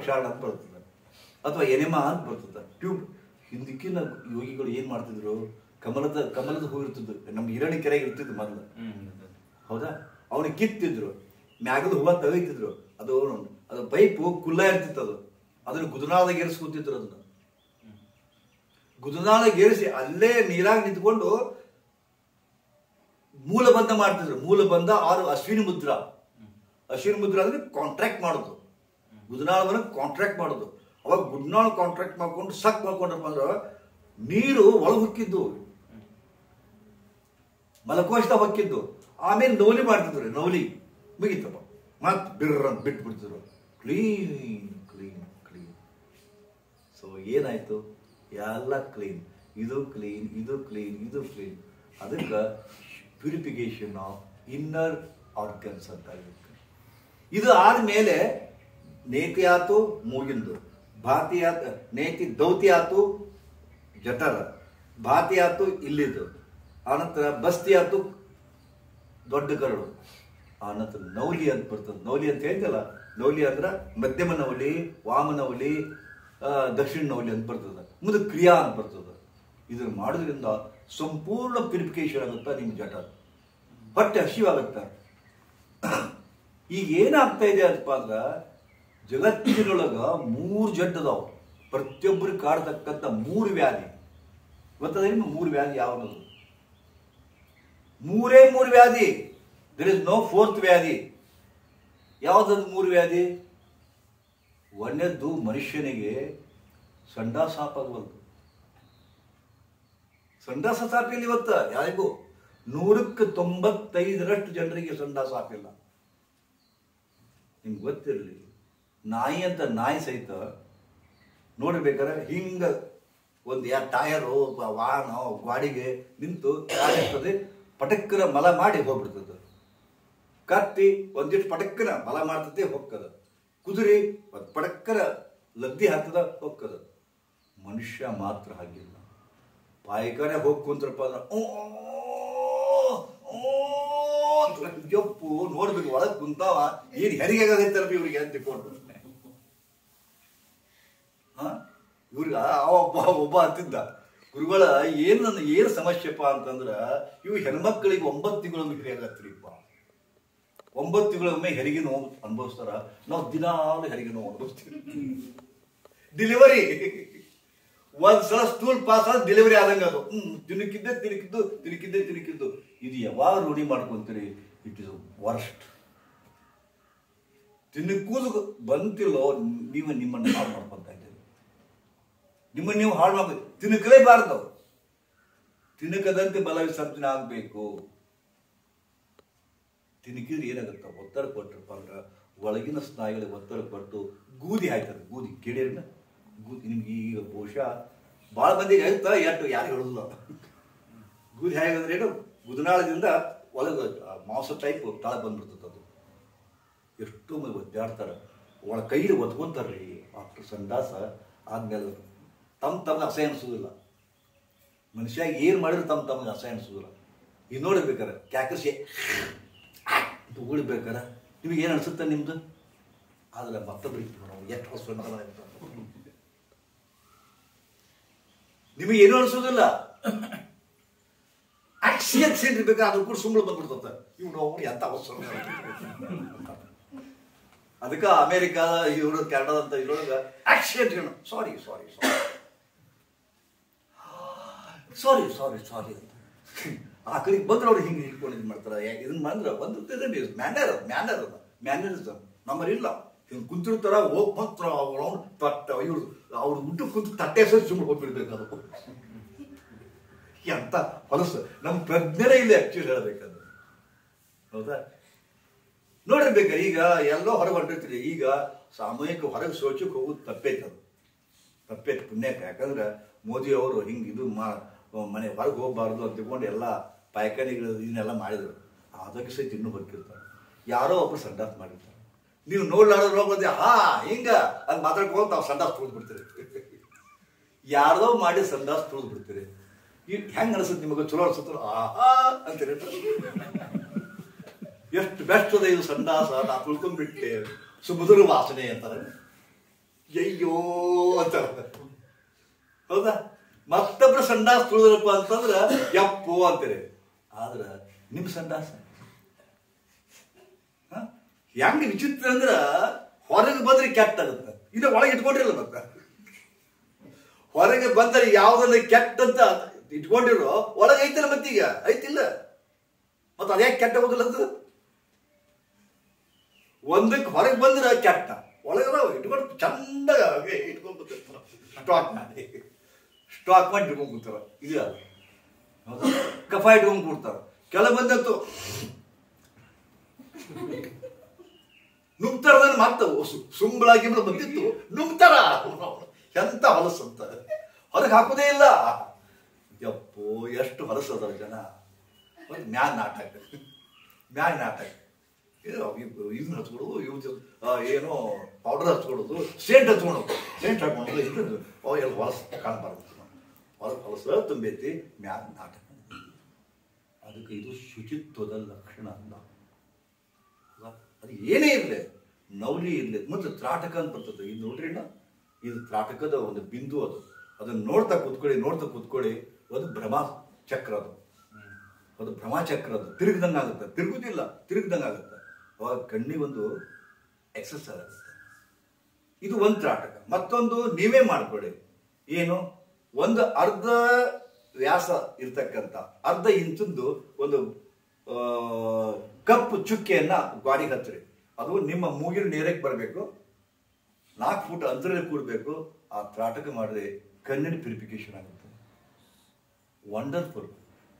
ಪ್ರಕ್ಷಾಳನ ಅಂತ ಬರ್ತದೆ, ಅಥವಾ ಎನೆಮಾ ಅಂತ ಬರ್ತದೆ. ಟ್ಯೂಬ್ ಹಿಂದಕ್ಕಿನ ಯೋಗಿಗಳು ಏನು ಮಾಡ್ತಿದ್ರು, ಕಮಲದ ಹೂ ಇರ್ತಿದ್ದು, ನಮ್ಮ ಹಿರಣಿ ಕೆರೆಗೆ ಇರ್ತಿದ್ದು ಮೊದಲು, ಹೌದಾ? ಅವನಿಗೆ ಕಿತ್ತಿದ್ರು, ಮ್ಯಾಗದ ಹೂವ ತೆಗಿತಿದ್ರು. ಅದು ಪೈಪು ಕುಲ್ಲ ಇರ್ತಿತ್ತು, ಅದನ್ನು ಗುದನಾಳದಾಗ ಏರಿಸಿ ಕೂತಿದ್ರು. ಅದನ್ನ ಗುದನಾಳದಾಗ ಏರಿಸಿ ಅಲ್ಲೇ ನೀರಾಗ ನಿಂತ್ಕೊಂಡು ಮೂಲಬಂಧ ಮಾಡ್ತಿದ್ರು. ಮೂಲಬಂಧ ಆರು ಅಶ್ವಿನಿ ಮುದ್ರಾ. ಅಶ್ವಿನಿ ಮುದ್ರಾ ಅಂದ್ರೆ ಕಾಂಟ್ರಾಕ್ಟ್ ಮಾಡೋದು, ಗುದನಾಳವನ್ನು ಕಾಂಟ್ರಾಕ್ಟ್ ಮಾಡೋದು. ಅವಾಗ ಗುದನಾಳ ಕಾಂಟ್ರಾಕ್ಟ್ ಮಾಡ್ಕೊಂಡು ಸಕ್ ಮಾಡ್ಕೊಂಡ್ರಪ್ಪ ಅಂದ್ರೆ ನೀರು ಒಳಗೆ ಹೊಕ್ಕಿದ್ದು, ಮಲಕೋಶದ ಹೊಕ್ಕಿದ್ದು. ಆಮೇಲೆ ನೌಲಿ ಮಾಡ್ತಿದ್ರು, ನೌಲಿ ಮುಗಿತಪ್ಪ, ಮತ್ತೆ ಬಿರ್ರ ಅಂತ ಬಿಟ್ಟು ಬಿಡ್ತಿದ್ರು. Clean clean clean. ಸೊ ಏನಾಯ್ತು, ಎಲ್ಲ ಕ್ಲೀನ್, ಇದು ಕ್ಲೀನ್, ಇದು ಕ್ಲೀನ್, ಇದು ಕ್ಲೀನ್. ಅದಕ್ಕೆ ಪ್ಯೂರಿಫಿಕೇಶನ್ ಆಫ್ ಇನ್ನರ್ ಆರ್ಗನ್ಸ್ ಅಂತ ಇರುತ್ತೆ. ಇದು ಆದ್ಮೇಲೆ ನೇತಿ ಆತು ಮೂಗಿಂದು, ಭಾತಿ ಆತು, ನೇತಿ ದೌತಿ ಆತು ಜಠರ, ಭಾತಿ ಆತು ಇಲ್ಲಿದ್ದು, ಆನಂತರ ಬಸ್ತಿ ಆತು ದೊಡ್ಡ ಕರಳು, ಆನಂತರ ನೌಲಿ ಅಂತ ಬರ್ತದೆ. ನೌಲಿ ಅಂತ ಹೇಳ್ತಲ್ಲ, ನೌಲಿ ಅಂದ್ರೆ ಮಧ್ಯಮ ನವಲಿ, ವಾಮ ನವಲಿ, ದಕ್ಷಿಣ ನವಲಿ ಅಂತ ಬರ್ತದೆ. ಮುಂದೆ ಕ್ರಿಯಾ ಅಂತ ಬರ್ತದೆ. ಇದನ್ನು ಮಾಡೋದ್ರಿಂದ ಸಂಪೂರ್ಣ ಪ್ಯೂರಿಫಿಕೇಶನ್ ಆಗುತ್ತಾ ನಿಮ್ಮ ಜಠರ, ಹೊಟ್ಟೆ ಹಸಿವಾಗುತ್ತ. ಈಗ ಏನಾಗ್ತಾ ಇದೆ ಅಂತಪ್ಪ ಅಂದ್ರೆ, ಜಗತ್ತಿನೊಳಗ 3 ಜಡ್ಡು ಅದಾವ, ಪ್ರತಿಯೊಬ್ಬರಿಗೆ ಕಾಡ್ತಕ್ಕಂಥ 3 ವ್ಯಾಧಿ. ಗೊತ್ತದ ನಿಮ್ಗೆ 3 ವ್ಯಾಧಿ ಯಾವುದು? 3 ವ್ಯಾಧಿ. ದೇರ್ ಇಸ್ ನೋ 4th ವ್ಯಾಧಿ. ಯಾವ್ದದು 3 ವ್ಯಾಧಿ? ಒಂದನೇದ್ದು ಮನುಷ್ಯನಿಗೆ ಸಂಡಾಸ ಸಾಪಾಗಬಲ್ದು. ಸಂಡಾಸ ಸಾಪಿಲ್ಲ ಇವತ್ತ ಯಾರಿಗೂ. 100ಕ್ಕೆ 95ರಷ್ಟು ಜನರಿಗೆ ಸಂಡಾಸ ಸಾಪಿಲ್ಲ. ನಿಮ್ಗೆ ಗೊತ್ತಿರಲಿ, ನಾಯಿ ಅಂತ ನಾಯಿ ಸಹಿತ ನೋಡಿರ್ಬೇಕಾದ್ರೆ ಹಿಂಗ ಒಂದು ಟೈರು ವಾಹನ ಗಾಡಿಗೆ ನಿಂತು ಯಾರಿರ್ತದೆ, ಪಟಕ್ಕನ ಮಲ ಮಾಡಿ ಹೋಗ್ಬಿಡ್ತದೆ. ಕತ್ತಿ ಒಂದಿಷ್ಟು ಪಟಕ್ಕನ ಮಲ ಮಾಡ್ತದೆ ಹೋಗ್ತದ. ಕುದುರೆ ಪಟಕ್ಕನ ಲದ್ದಿ ಹಾಕ್ತದ ಹೋಗ್ತದ. ಮನುಷ್ಯ ಮಾತ್ರ ಹಾಗಿಲ್ಲ. ಪಾಯಿಕಾನೆ ಹೋಗಿ ಕುಂತ್ರಪ್ಪ ಅಂದ್ರೆ ಜಪ್ಪು ನೋಡ್ಬೇಕು, ಒಳಗೆ ಕುಂತಾವ ಏನ್ ಹೆರಿಗೆ ಆಗೈತಾರ ಇವ್ರಿಗೆ ಅಂತ ತಿಳ್ಕೊಂಡು. ಇವ್ರಿಗೆ ಒಬ್ಬ ಅಂತಿದ್ದ, ಗುರುಗಳ ಏನು ಸಮಸ್ಯೆಪ್ಪ ಅಂತಂದ್ರ, ಇವು ಹೆಣ್ಮಕ್ಳಿಗೆ 9 ತಿಂಗಳೊಮ್ಮೆ ಹೆರಿಗೆ ಆಗತ್ರಿಪ್ಪ. 9 ತಿಂಗಳೊಮ್ಮೆ ಹೆರಿಗೆ ನೋವು ಅನುಭವಿಸ್ತಾರ. ನಾವು ದಿನಾಲು ಹೆರಿಗೆ ನೋವು ಅನುಭವಿಸ್ತೀವಿ. ಡೆಲಿವರಿ ಒಂದ್ಸಲ ಸ್ಟೂಲ್ ಪಾಸ್ ಆದ ಡೆಲಿವರಿ ಆದಂಗ ಅದು. ತಿರುಕಿದ್ದು ಇದು ಯಾವಾಗ ರೂಢಿ ಮಾಡ್ಕೊಂತೀರಿ, ಇಟ್ ಇಸ್ ವರ್ಸ್ಟ್. ತಿನ್ನಕ್ಕೂದು ಬಂತಿಲ್ಲೋ ನೀವು ನಿಮ್ಮನ್ನು ಹಾಳು ಮಾಡ್ಕೊಂತ ಇದ್ದೀರಿ. ನಿಮ್ಮನ್ನು ನೀವು ಹಾಳು ಮಾಡ್ಬೇಕು. ತಿನ್ನಕಲೇಬಾರ್ದು. ತಿನ್ನಕದಂತೆ ಬಲ ವಿಸರ್ಜನೆ ಆಗ್ಬೇಕು. ತಿನ್ನಕಿದ್ರೆ ಏನಾಗುತ್ತೆ, ಒತ್ತಡ ಕೊಟ್ಟರಪ್ಪ ಅಂದ್ರೆ ಒಳಗಿನ ಸ್ನಾಯುಗಳಿಗೆ ಒತ್ತಡ ಕೊಟ್ಟು ಗೂದಿ ಹಾಯ್ತದೆ. ಗೂದಿ ಕೇಳಿರಿನ ಗೂದಿ ನಿಮ್ಗೆ ಈಗ ಬಹುಶಃ ಭಾಳ ಮಂದಿಗೆ ಹೇಳ್ತಾ ಯಾರು ಹೇಳೋದಿಲ್ಲ. ಗೂದಿ ಹಾಯ್ಗಂದ್ರೆ ಏನು, ಗುದನಾಳದಿಂದ ಒಳಗೆ ಮಾಂಸ ಟೈಪ್ ತಳ ಬಂದ್ಬಿಡ್ತದೆ. ಅದು ಎಷ್ಟೋ ಮಂದಿ ಒದ್ದಾಡ್ತಾರೆ, ಒಳ ಕೈಲಿ ಒತ್ಕೊಂತಾರ್ರಿ. ಆಫ್ಟರ್ ಸಂಡಾಸ ಆದ್ಮೇಲೆ ತಮ್ಗೆ ಅಸಹ್ಯ ಅನಿಸೋದಿಲ್ಲ. ಮನುಷ್ಯ ಏನು ಮಾಡಿದ್ರೆ ತಮ್ಗೆ ಅಸಹ್ಯ ಅನಿಸೋದಿಲ್ಲ. ಈಗ ನೋಡಿರ್ಬೇಕಾರೆ ಕ್ಯಾಕಸಿ ಉಳಿಬೇಕಾರೆ ನಿಮಗೆ ಏನು ಅನಿಸುತ್ತೆ ನಿಮ್ದು? ಆದ್ರೆ ಮತ್ತೊಬ್ಬರಿಗೆ ಎಷ್ಟು ಹೊಸ ನಿಮಗೆ ಏನೂ ಅನಿಸೋದಿಲ್ಲ. ಆಕ್ಸಿಯನ್ಸ್ ಏನಿರ್ಬೇಕಾದ್ರೆ ಅದ್ರ ಕೂಡ ಸುಮ್ಮನೆ ಬಂದ್ಬಿಡ್ತದೆ. ಇವ್ರು ಎಂತ ಅವಸರ. ಅದಕ್ಕೆ ಅಮೇರಿಕಾದ ಇವರು ಕೆನಡಾದಂತ ಇದ್ರೊಳಗೆ ಆಕ್ಸಿಡೆಂಟ್ ಏನು ಸಾರಿ ಅಂತ ಆ ಕಡೆಗೆ ಬಂದ್ರೆ ಅವ್ರು ಹಿಂಗೆ ಹಿಡ್ಕೊಂಡು ಇದು ಮಾಡ್ತಾರೆ. ಇದನ್ನ ಮಾಡಿದ್ರೆ ಒಂದು ಮ್ಯಾನರಿಸಮ್ ನಮ್ಮಲ್ಲಿಲ್ಲ. ಹಿಂಗೆ ಕುಂತಿರ್ತಾರ, ಹೋಗಿ ಮಾತ್ರ ಅವ್ರು ಇವ್ರು ಅವ್ರು ಊಟ ಕುಂತು ತಟ್ಟೆ ಸರಿ ಸುಮ್ಮನೆ ಹೋಗ್ಬಿಡ್ಬೇಕು. ಅದು ಎಂತ ಹೊಲಸು, ನಮ್ಮ ಪ್ರಜ್ಞೆನೇ ಇಲ್ಲ ಆಕ್ಚುಲಿ ಹೇಳ್ಬೇಕಂದ್ರೆ. ಹೌದಾ? ನೋಡಿರ್ಬೇಕಾರೆ ಈಗ ಎಲ್ಲೋ ಹೊರಗೆ ಹೊರಟಿರ್ತೀರಿ. ಈಗ ಸಾಮೂಹಿಕ ಹೊರಗೆ ಶೌಚಕ್ಕೆ ಹೋಗೋದು ತಪ್ಪೇತು ಪುಣ್ಯಕ್ಕೆ. ಯಾಕಂದ್ರೆ ಮೋದಿ ಅವರು ಹಿಂಗೆ ಇದು ಮನೆ ಹೊರಗೆ ಹೋಗಬಾರ್ದು ಅಂತ ತಿಳ್ಕೊಂಡು ಎಲ್ಲ ಪಾಯ್ಖಾನೆಗಳು ಇದನ್ನೆಲ್ಲ ಮಾಡಿದ್ರು. ಅದಕ್ಕೆ ಸಹಿತ ಇನ್ನೂ ಬರ್ತಿರ್ತಾರೆ. ಯಾರೋ ಒಬ್ರು ಸಂಡಾಸ್ ಮಾಡಿರ್ತಾರೆ. ನೀವು ನೋಡ್ಲಾಡೋರು ಹೋಗೋದೇ ಹಿಂಗ ಅದು ಮಾತಾಡ್ಕೊಂಡು ತಾವು ಸಂಡಾಸ್ ತುಳಿದು ಬಿಡ್ತೀರಿ. ಯಾರ್ದೋ ಮಾಡಿ ಸಂಡಾಸ್ ತುಳಿದು ಬಿಡ್ತೀರಿ. ಈಗ ಹೆಂಗೆ ಅನಿಸುತ್ತೆ ನಿಮಗೆ? ಚಲೋ ಅನ್ಸುತ್ತೋ ಅಂತೀರಿ. ಎಷ್ಟು ಬೆಸ್ಟ್ ಅದ ಇದು ಸಂಡಾಸ, ನಾ ತುಳ್ಕೊಂಡ್ಬಿಟ್ಟೆ, ಸುಮಧುರ ವಾಸನೆ ಅಂತಾರೆ. ಅಯ್ಯೋ ಅಂತ. ಹೌದಾ? ಮತ್ತೊಬ್ರು ಸಂಡಾಸ್ ತುಳಿದ್ರಪ್ಪ ಅಂತಂದ್ರ ಯಪ್ಪೋ ಅಂತೀರಿ. ಆದ್ರ ನಿಮ್ ಸಂಡಾಸ ಹೆಂಗ ವಿಚಿತ್ರ ಅಂದ್ರ ಹೊರಗೆ ಬಂದ್ರೆ ಕೆಟ್ಟ ಆಗುತ್ತೆ, ಇನ್ನ ಒಳಗೆ ಇಟ್ಕೊಂಡಿರಲ್ಲ. ಮತ್ತೆ ಹೊರಗೆ ಬಂದರೆ ಯಾವ್ದನ್ನ ಕೆಟ್ಟ ಅಂತ ಇಟ್ಕೊಂಡಿರೋ ಒಳಗೆ ಐತಿಲ್ಲ, ಮತ್ತೀಗ ಐತಿಲ್ಲ, ಮತ್ತ ಅದೇ ಕೆಟ್ಟ ಹೋಗಲ್ಲ ಅಂತ. ಒಂದಕ್ಕೆ ಹೊರಗೆ ಬಂದ್ರೆ ಕೆಟ್ಟ, ಒಳಗದ ಇಟ್ಕೊಂಡು ಚಂದಾಗ ಇಟ್ಕೊಂಡ್ ಕೂತಿರ್ತಾರ. ಸ್ಟಾಕ್ ಮಾಡಿ ಇಟ್ಕೊಂಡ್ ಕೂತಾರ. ಇದು ಕಫ ಇಟ್ಕೊಂಡ್ ಕೂಡ್ತಾರ. ಕೆಲ ಬಂದಂತೂ ನುಗ್ತಾರ, ಮತ್ತೆ ಸುಂಬಳಾಗಿ ಬಂದಿತ್ತು ನುಗ್ತಾರ. ಎಂತ ಹೊಲಸು ಅಂತ ಹೊರಗೆ ಹಾಕೋದೇ ಇಲ್ಲ. ಯಪ್ಪೋ ಎಷ್ಟು ಹೊಲಸದ ಜನ. ಮ್ಯಾನ್ ನಾಟಕ, ಮ್ಯಾನ್ ನಾಟಕ. ಇದನ್ನ ಹಚ್ಕೊಡೋದು, ಏನೋ ಪೌಡರ್ ಹಚ್ಕೊಡೋದು, ಸೆಂಟ್ ಹಚ್ಕೊಳೋದು, ಸೆಂಟ್ ಹಾಕೊಳ್ಳೋದು, ಇದು ಎಲ್ಲ ಹೊಲಸ ಕಾಣಬಾರ್ದು. ಹೊಲಸ ತುಂಬೈತಿ, ಮ್ಯಾನ್ ನಾಟಕ. ಅದಕ್ಕೆ ಇದು ಶುಚಿತ್ವದ ಲಕ್ಷಣ ಅಲ್ಲ. ಅದು ಏನೇ ಇರಲಿ, ನವಲಿ ಇರಲಿ, ಮತ್ತೆ ತ್ರಾಟಕ ಅಂತ ಬರ್ತದೆ. ಇದು ನೋಡ್ರಿ, ಇದು ತ್ರಾಟಕದ ಒಂದು ಬಿಂದು. ಅದನ್ನ ನೋಡ್ತಾ ಕೂತ್ಕೊಳ್ಳಿ. ಅದು ಭ್ರಮಾ ಚಕ್ರ, ಅದು ಭ್ರಮಾಚಕ್ರ. ಅದು ತಿರುಗ್ದಂಗೆ ಆಗುತ್ತೆ, ತಿರುಗುದಿಲ್ಲ, ತಿರುಗ್ದಂಗೆ ಆಗುತ್ತೆ. ಅವಾಗ ಕಣ್ಣಿಗೊಂದು ಎಕ್ಸರ್ಸೈಸ್ ಆಗುತ್ತೆ. ಇದು ಒಂದು ತ್ರಾಟಕ. ಮತ್ತೊಂದು ನೀವೇ ಮಾಡ್ಕೊಳ್ಳಿ. ಏನು, ಒಂದು ಅರ್ಧ ವ್ಯಾಸ ಇರ್ತಕ್ಕಂಥ, ಅರ್ಧ ಇಂಚದ್ದು ಒಂದು ಕಪ್ಪು ಚುಕ್ಕೆಯನ್ನ ಗಾಡಿಗೆ ಹಚ್ಚಿರಿ. ಅದು ನಿಮ್ಮ ಮೂಗಿನ ನೇರಕ್ಕೆ ಬರಬೇಕು, 4 ಫೂಟ್ ಅಂತರದಲ್ಲಿ ಕೂಡಬೇಕು. ಆ ತ್ರಾಟಕ ಮಾಡಿದ್ರೆ ಕಣ್ಣಿನ ಪ್ಯೂರಿಫಿಕೇಶನ್ ಆಗುತ್ತೆ. ವಂಡರ್ಫುಲ್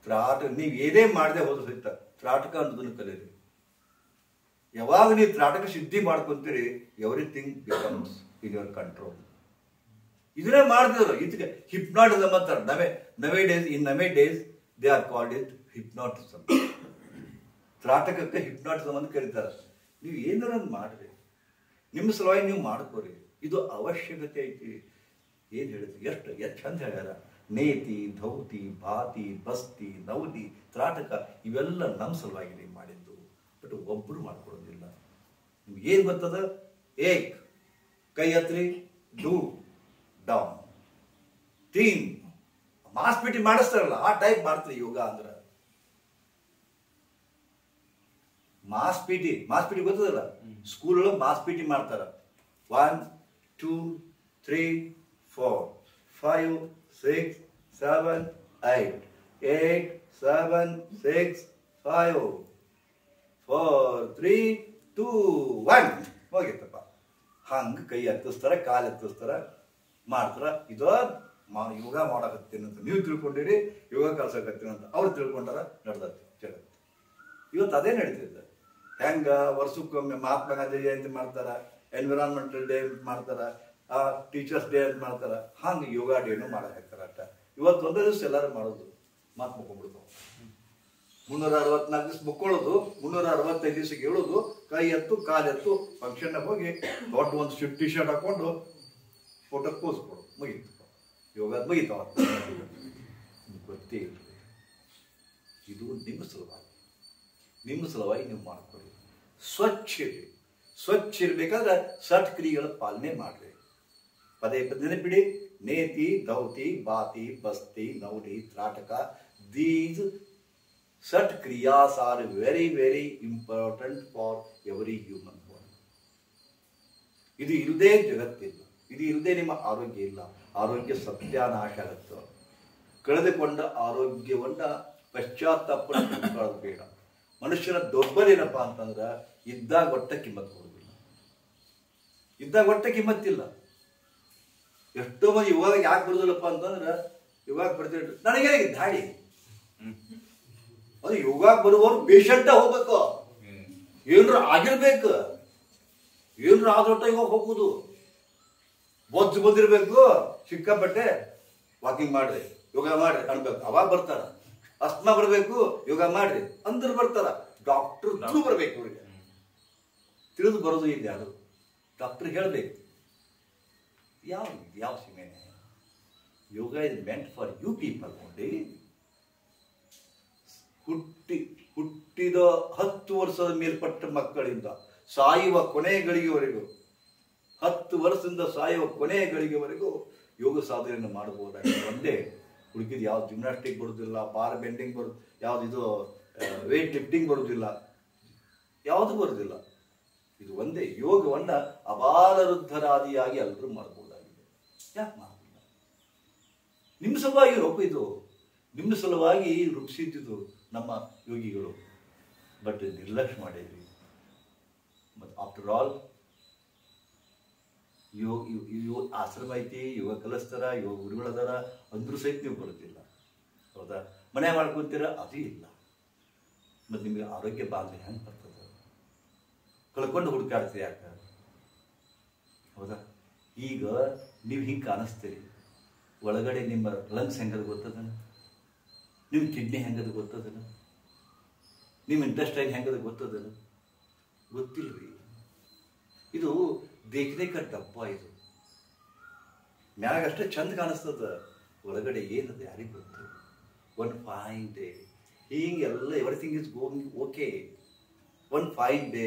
ತ್ರಾಟಕ. ನೀವು ಏನೇ ಮಾಡದೆ ಹೋದ್ರೆ ಸಹಿತ ತ್ರಾಟಕ ಅನ್ನೋದನ್ನು ಕಲೀರಿ. ಯಾವಾಗ ನೀವು ತ್ರಾಟಕ ಸಿದ್ಧಿ ಮಾಡ್ಕೊಂತೀರಿ, everything becomes in your control. ಇದನ್ನೇ ಮಾಡ್ತಿದ್ರು. ಇದಕ್ಕೆ ಹಿಪ್ನಾಟಿಸಮ್ ಅಂತಾರೆ. Nowadays they are called it hypnotism. ತ್ರಾಟಕಕ್ಕೆ ಹಿಪ್ನಾಟಿಸಮ್ ಅಂತ ಕರೀತಾರೆ. ನೀವು ಏನಾರ ಮಾಡ್ರಿ, ನಿಮ್ಮ ಸಲುವಾಗಿ ನೀವು ಮಾಡ್ಕೋರಿ. ಇದು ಅವಶ್ಯಕತೆ ಐತಿ. ಏನ್ ಹೇಳಿದ್ರಿ, ಎಷ್ಟು ಚಂದ ಹೇಳ್ಯಾರ. ನೇತಿ, ಧೌತಿ, ಭಾತಿ, ಬಸ್ತಿ, ನವಲಿ, ತ್ರಾಟಕ ಇವೆಲ್ಲ ನಮ್ಮ ಸಲುವಾಗಿ ನೀವು ಮಾಡಿದ್ದು. ಬಟ್ ಒಬ್ಬರು ಮಾಡ್ಕೊಡೋದಿಲ್ಲ. ನಿಮ್ಗೆ ಏನ್ ಬರ್ತದ, ಏಕ್ ಕೈ ಹತ್ರಿ, ಡೂ ಡೌನ್, ಟೀಮ್ ಮಾಸ್ ಪೀಟಿ ಮಾಡಿಸ್ತಾರಲ್ಲ, ಆ ಟೈಪ್ ಮಾಡ್ತೀರಿ ಯೋಗ ಅಂದ್ರೆ. ಮಾಸ್ ಪೀಟಿ ಗೊತ್ತದಲ್ಲ, ಸ್ಕೂಲ್ ಒಳಗೆ ಮಾಸ್ ಪೀಟಿ ಮಾಡ್ತಾರ. 1 2 3 4 5 6 7 8 8 7 6 5 4 3 2 1 ಹೋಗಿತ್ತಪ್ಪ. ಹಂಗ ಕೈ ಎತ್ತಿಸ್ತಾರ, ಕಾಲು ಎತ್ತಿಸ್ತಾರ, ಮಾಡ್ತಾರ. ಇದು ಯೋಗ ಮಾಡಕತ್ತೀನಿ ಅಂತ ನೀವು ತಿಳ್ಕೊಂಡಿರಿ, ಯೋಗ ಕಲ್ಸಕತ್ತೀನಿ ಅಂತ ಅವ್ರು ತಿಳ್ಕೊಂಡಾರ, ನಡ್ದತ್ತಿ ಜಗತ್ತು. ಇವತ್ತು ಅದೇ ನಡೀತಿದ್ದ. ಹೆಂಗ ವರ್ಷಕ್ಕೊಮ್ಮೆ ಮಹಾತ್ಮ ಗಾಂಧಿ ಜಯಂತಿ ಮಾಡ್ತಾರ, ಎನ್ವಿರಾನ್ಮೆಂಟಲ್ ಡೇ ಮಾಡ್ತಾರ, ಟೀಚರ್ಸ್ ಡೇ ಅಂತ ಮಾಡ್ತಾರ. ಹಂಗೆ ಯೋಗ ಡೇನು ಮಾಡಕ್ ಹಾಕ್ತಾರ. ಅಷ್ಟ ಇವತ್ತು ಒಂದೇ ದಿವಸ ಎಲ್ಲರೂ ಮಾಡೋದು, ಮಾತು ಮುಕ್ಕೊಂಡ್ಬಿಡ್ತಾವ. 364 ದಿವಸ ಮುಕ್ಕೊಳ್ಳೋದು, 365 ದಿವಸಕ್ಕೆ ಹೇಳೋದು, ಕೈ ಎತ್ತು ಕಾಲು ಎತ್ತು, ಫಂಕ್ಷನ್ ಹೋಗಿ ದೊಡ್ಡ ಒಂದು ಟಿ ಶರ್ಟ್ ಹಾಕೊಂಡು ಫೋಟೋ ಪೋಸ್ ಕೊಡು, ಮುಗೀತು. ಯೋಗ ಮುಗೀತಾವ. ಗೊತ್ತೇ ಇಲ್ಲ. ಇದು ನಿಮ್ಮ ಸಲುವಾಗಿ ನೀವು ಮಾಡ್ಕೊಳ್ಳಿ. ಸ್ವಚ್ಛ ಇರ್ಬೇಕಾದ್ರೆ ಸಟ್ಕ್ರಿಯೆಗಳ ಪಾಲನೆ ಮಾಡ್ರಿ. ಪದೇ ನೆನಪಿಡಿ. ನೇತಿ, ಧೌತಿ, ಬಾತಿ, ಬಸ್ತಿ, ನವಲಿ, ತ್ರಾಟಕ, these shat kriyas are very very important for every human body. ಇದು ಇಲ್ಲದೆ ಜಗತ್ತಿಲ್ಲ. ಇದು ಇಲ್ಲದೆ ನಿಮ್ಮ ಆರೋಗ್ಯ ಇಲ್ಲ. ಆರೋಗ್ಯ ಸತ್ಯಾನಾಶ ಆಗುತ್ತೆ. ಕಳೆದುಕೊಂಡ ಆರೋಗ್ಯವನ್ನ ಪಶ್ಚಾತ್ತಾಪ ಬೇಡ. ಮನುಷ್ಯನ ದೊಡ್ಡಬಲ ಏನಪ್ಪಾ ಅಂತಂದ್ರ, ಇದ್ದಾಗ ಹೊಟ್ಟೆ ಕಿಮ್ಮತ್ ಕೊಡುದಿಲ್ಲ. ಇದ್ದಾಗ ಹೊಟ್ಟೆ ಕಿಮ್ಮತ್ತಿಲ್ಲ. ಎಷ್ಟೋ ಮಂದಿ ಇವಾಗ ಯಾಕೆ ಬರುದಿಲ್ಲಪ್ಪ ಅಂತಂದ್ರ, ಇವಾಗ ಬರ್ತೀವಿ ನನಗೆ ದಾಡಿ. ಅದು ಯೋಗಾಕ್ ಬರುವವರು ಪೇಷಂಟ ಹೋಗ್ಬೇಕು, ಏನ್ರ ಆಗಿರ್ಬೇಕು, ಏನ್ರ ಆದೊಟ್ಟ ಇವಾಗ ಹೋಗುದು. ಬೊಜ್ಜು ಬಂದಿರ್ಬೇಕು, ಸಿಕ್ಕಾಪಟ್ಟೆ ವಾಕಿಂಗ್ ಮಾಡ್ರಿ, ಯೋಗ ಮಾಡ್ರಿ ಅನ್ಬೇಕು, ಅವಾಗ ಬರ್ತಾರ. ಅಸ್ಮಾ ಬರ್ಬೇಕು, ಯೋಗ ಮಾಡ್ರಿ ಅಂದ್ರ ಬರ್ತಾರ. ಡಾಕ್ಟರ್ ಬರ್ಬೇಕು, ಅವ್ರಿಗೆ ತಿಳಿದು ಬರೋದು ಇಲ್ಲ. ಯಾರು ಡಾಕ್ಟರ್ ಹೇಳ್ಬೇಕು, ಯಾವ ಸೀಮೆ yoga is meant for you people only. ಹುಟ್ಟಿದ 10 ವರ್ಷದ ಮೇಲ್ಪಟ್ಟ ಮಕ್ಕಳಿಂದ ಸಾಯುವ ಕೊನೆ ಗಳಿಗೆವರೆಗೂ 10 ವರ್ಷದಿಂದ ಸಾಯುವ ಕೊನೆಯ ಗಳಿಗೆವರೆಗೂ ಯೋಗ ಸಾಧನೆಯನ್ನು ಮಾಡಬಹುದಾಗಿದೆ. ಒಂದೇ ಹುಡುಕಿದ ಯಾವ್ದು ಜಿಮ್ನಾಸ್ಟಿಕ್ ಬರೋದಿಲ್ಲ, ಬಾರ್ ಬೆಂಡಿಂಗ್ ಬರೋದು, ಯಾವ್ದು ವೇಟ್ ಲಿಫ್ಟಿಂಗ್ ಬರೋದಿಲ್ಲ, ಯಾವುದು ಬರೋದಿಲ್ಲ. ಇದು ಒಂದೇ ಯೋಗವನ್ನ ಅಬಾಲವೃದ್ಧರಾದಿಯಾಗಿ ಎಲ್ಲರೂ ಮಾಡಬಹುದಾಗಿದೆ. ಯಾಕೆ ಮಾಡಲಿಲ್ಲ? ನಿಮ್ಮ ಸಲುವಾಗಿ ಒಬ್ಬ ಇದು ನಿಮ್ಮ ಸಲುವಾಗಿ ರೂಪಿಸಿದ್ದು ನಮ್ಮ ಯೋಗಿಗಳು. ಬಟ್ ನಿರ್ಲಕ್ಷ್ಯ ಮಾಡಿದ್ವಿ. ಮತ್ತು ಆಫ್ಟರ್ ಆಲ್ ಯೋಗ ಆಶ್ರಮ ಐತಿ, ಯೋಗ ಕಲಿಸ್ತಾರ, ಯೋಗ ಗುರುಗಳದಾರ ಅಂದ್ರೂ ಸಹಿತ ನೀವು ಬರುತ್ತಿಲ್ಲ. ಹೌದಾ? ಮನೆ ಮಾಡ್ಕೊತೀರ, ಅದು ಇಲ್ಲ. ಮತ್ತು ನಿಮಗೆ ಆರೋಗ್ಯ ಬಾಂಧವ್ಯ ಹೆಂಗೆ ಬರ್ತದೆ? ಕಳ್ಕೊಂಡು ಹುಡುಕಾಡ್ತೀರಿ ಯಾಕೆ? ಹೌದಾ? ಈಗ ನೀವು ಹಿಂಗೆ ಕಾಣಿಸ್ತೀರಿ, ಒಳಗಡೆ ನಿಮ್ಮ ಲಂಗ್ಸ್ ಹೆಂಗದ ಗೊತ್ತದನ, ನಿಮ್ಮ ಕಿಡ್ನಿ ಹೆಂಗದ ಗೊತ್ತದನ, ನಿಮ್ಮ ಇಂಟೆಸ್ಟೈನ್ ಹೆಂಗದ ಗೊತ್ತದನ? ಗೊತ್ತಿಲ್ರಿ. ಇದು ದೇಖನೆ ಕ ಡಬ್ಬ. ಇದು ಮ್ಯಾಗಷ್ಟೇ ಚಂದ ಕಾಣಿಸ್ತದ, ಒಳಗಡೆ ಏನದು ಯಾರಿಗೆ ಗೊತ್ತು? ಒನ್ ಫೈನ್ ಡೇ ಹಿಂಗೆಲ್ಲ everything is going okay. One fine day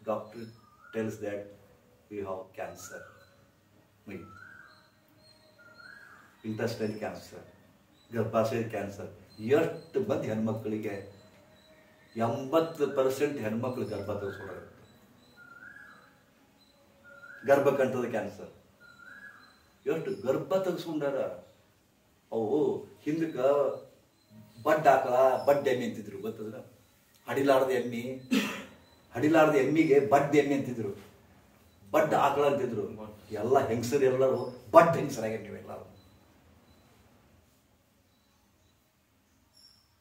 doctor tells that we have cancer, intestine cancer, ಗರ್ಭಾಶಯ ಕ್ಯಾನ್ಸರ್. ಎಷ್ಟು ಮಂದಿ ಹೆಣ್ಮಕ್ಳಿಗೆ 80% ಹೆಣ್ಮಕ್ಳು ಗರ್ಭ ತೆಗೆಸ್ಕೊಳ್ಳೋದು, ಗರ್ಭಕಂಠದ ಕ್ಯಾನ್ಸರ್. ಎಷ್ಟು ಗರ್ಭ ತೆಗೆಸ್ಕೊಂಡಾರ. ಅವು ಹಿಂದಕ್ಕೆ ಬಡ್ ಆಕಳ ಬಡ್ ಎಮ್ಮೆ ಅಂತಿದ್ರು, ಗೊತ್ತದ? ಹಡಿಲಾರ್ದ ಎಮ್ಮಿಗೆ ಬಡ್ ಎಮ್ಮೆ ಅಂತಿದ್ರು, ಬಡ್ ಆಕಳ ಅಂತಿದ್ರು. ಎಲ್ಲ ಹೆಂಗಸರು ಎಲ್ಲರೂ ಬಡ್ ಹೆಂಗಸರಾಗಿ ನೀವೆಲ್ಲರೂ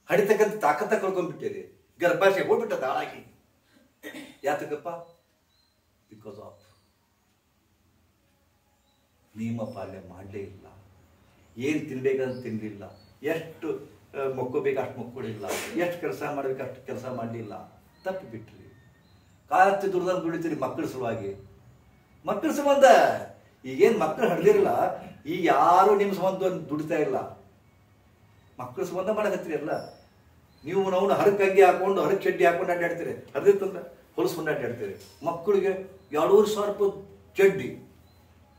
ಹಡಿತಕ್ಕಂಥ ತಾಕತ್ತ ಕಳ್ಕೊಂಡ್ಬಿಟ್ಟಿರಿ. ಗರ್ಭಾಶಯ ಹೋಗ್ಬಿಟ್ಟದ ಹಾಳಾಗಿ. ಯಾತಕಪ್ಪ? ಬಿಕಾಸ್ ಆಫ್ ನಿಯಮ ಪಾಲನೆ ಮಾಡಲೇ ಇಲ್ಲ. ಏನು ತಿನ್ಬೇಕಂತ ತಿನ್ನಲಿಲ್ಲ, ಎಷ್ಟು ಮಕ್ಕೋಬೇಕು ಅಷ್ಟು ಮಕ್ಕೊಂಡಿಲ್ಲ, ಎಷ್ಟು ಕೆಲಸ ಮಾಡ್ಬೇಕು ಅಷ್ಟು ಕೆಲಸ ಮಾಡಲಿಲ್ಲ. ತಪ್ಪಿ ಬಿಟ್ರಿ. ಕಾಲತ್ತು ದುಡ್ದಂಗೆ ದುಡಿತೀರಿ ಮಕ್ಕಳ ಸಲುವಾಗಿ. ಮಕ್ಕಳ ಸಂಬಂಧ ಈಗೇನು ಮಕ್ಕಳು ಹಡ್ದಿರಲ್ಲ, ಈಗ ಯಾರು ನಿಮ್ಮ ಸಂಬಂಧ ದುಡಿತಾ ಇಲ್ಲ. ಮಕ್ಕಳ ಸಂಬಂಧ ಮಾಡಕತ್ತೀರಿ ಎಲ್ಲ. ನೀವು ನಾವು ಹರಕ್ಕೆ ಅಂಗಿ ಹಾಕೊಂಡು ಹರಕ್ಕೆ ಚಡ್ಡಿ ಹಾಕೊಂಡು ಅಡ್ಡಾಡ್ತೀರಿ, ಹರಿದಿತ್ತಂದ್ರೆ ಹೊಲಸ್ಕೊಂಡು ಅಡ್ಡಾಡ್ತೀರಿ. ಮಕ್ಕಳಿಗೆ 2,500 ರೂಪಾಯಿ ಚಡ್ಡಿ,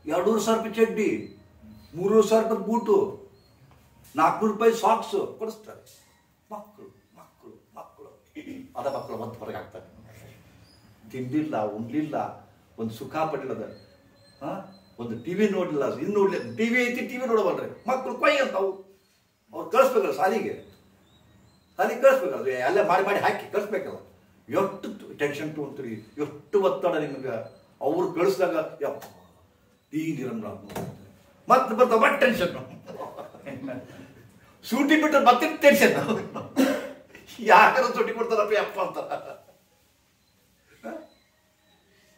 2,500 ರೂಪಾಯಿ ಚಡ್ಡಿ, 3,000 ರೂಪಾಯಿ ಬೂಟು, 400 ರೂಪಾಯಿ ಸಾಕ್ಸು ಕೊಡಿಸ್ತಾರೆ. ಮಕ್ಕಳು ಮಕ್ಕಳು ಮಕ್ಕಳು ಅದ ಮಕ್ಕಳು ಮತ್ತೆ ಹೊರಗೆ ಹಾಕ್ತಾರೆ. ತಿಂದಿಲ್ಲ, ಉಣ್ಲಿಲ್ಲ, ಒಂದು ಸುಖ ಪಡಿಲ್ಲದ, ಒಂದು ಟಿವಿ ನೋಡಲಿಲ್ಲ, ಇನ್ನು ನೋಡ್ಲಿಲ್ಲ. ಟಿವಿ ಐತಿ, ಟಿವಿ ನೋಡಬಲ್ರಿ ಮಕ್ಕಳು ಕೊಯ್ ಅಂತ. ಅವ್ರು ಕಳಿಸ್ಬೇಕಲ್ಲ ಶಾಲೆಗೆ ಕಳಿಸ್ಬೇಕಲ್ಲ, ಎಲ್ಲ ಮಾಡಿ ಹಾಕಿ ಕಳಿಸ್ಬೇಕಲ್ಲ. ಎಷ್ಟು ಟೆನ್ಷನ್ ತೊಗೊಂತೀರಿ, ಎಷ್ಟು ಒತ್ತಡ ನಿಮಗೆ. ಅವ್ರು ಕಳಿಸಿದಾಗ ಯಪ್ಪ ಈ ನಿರಂತರ ಮತ್ತೆ ಬರ್ತಾವ ಮತ್ತೆ ಟೆನ್ಷನ್. ಸೂಟಿ ಬಿಟ್ಟರೆ ಮತ್ತೆ ಟೆನ್ಷನ್. ಯಾಕಾರ ಸೂಟಿ ಕೊಡ್ತಾರಪ್ಪ ಯಪ್ಪ ಅಂತಾರ.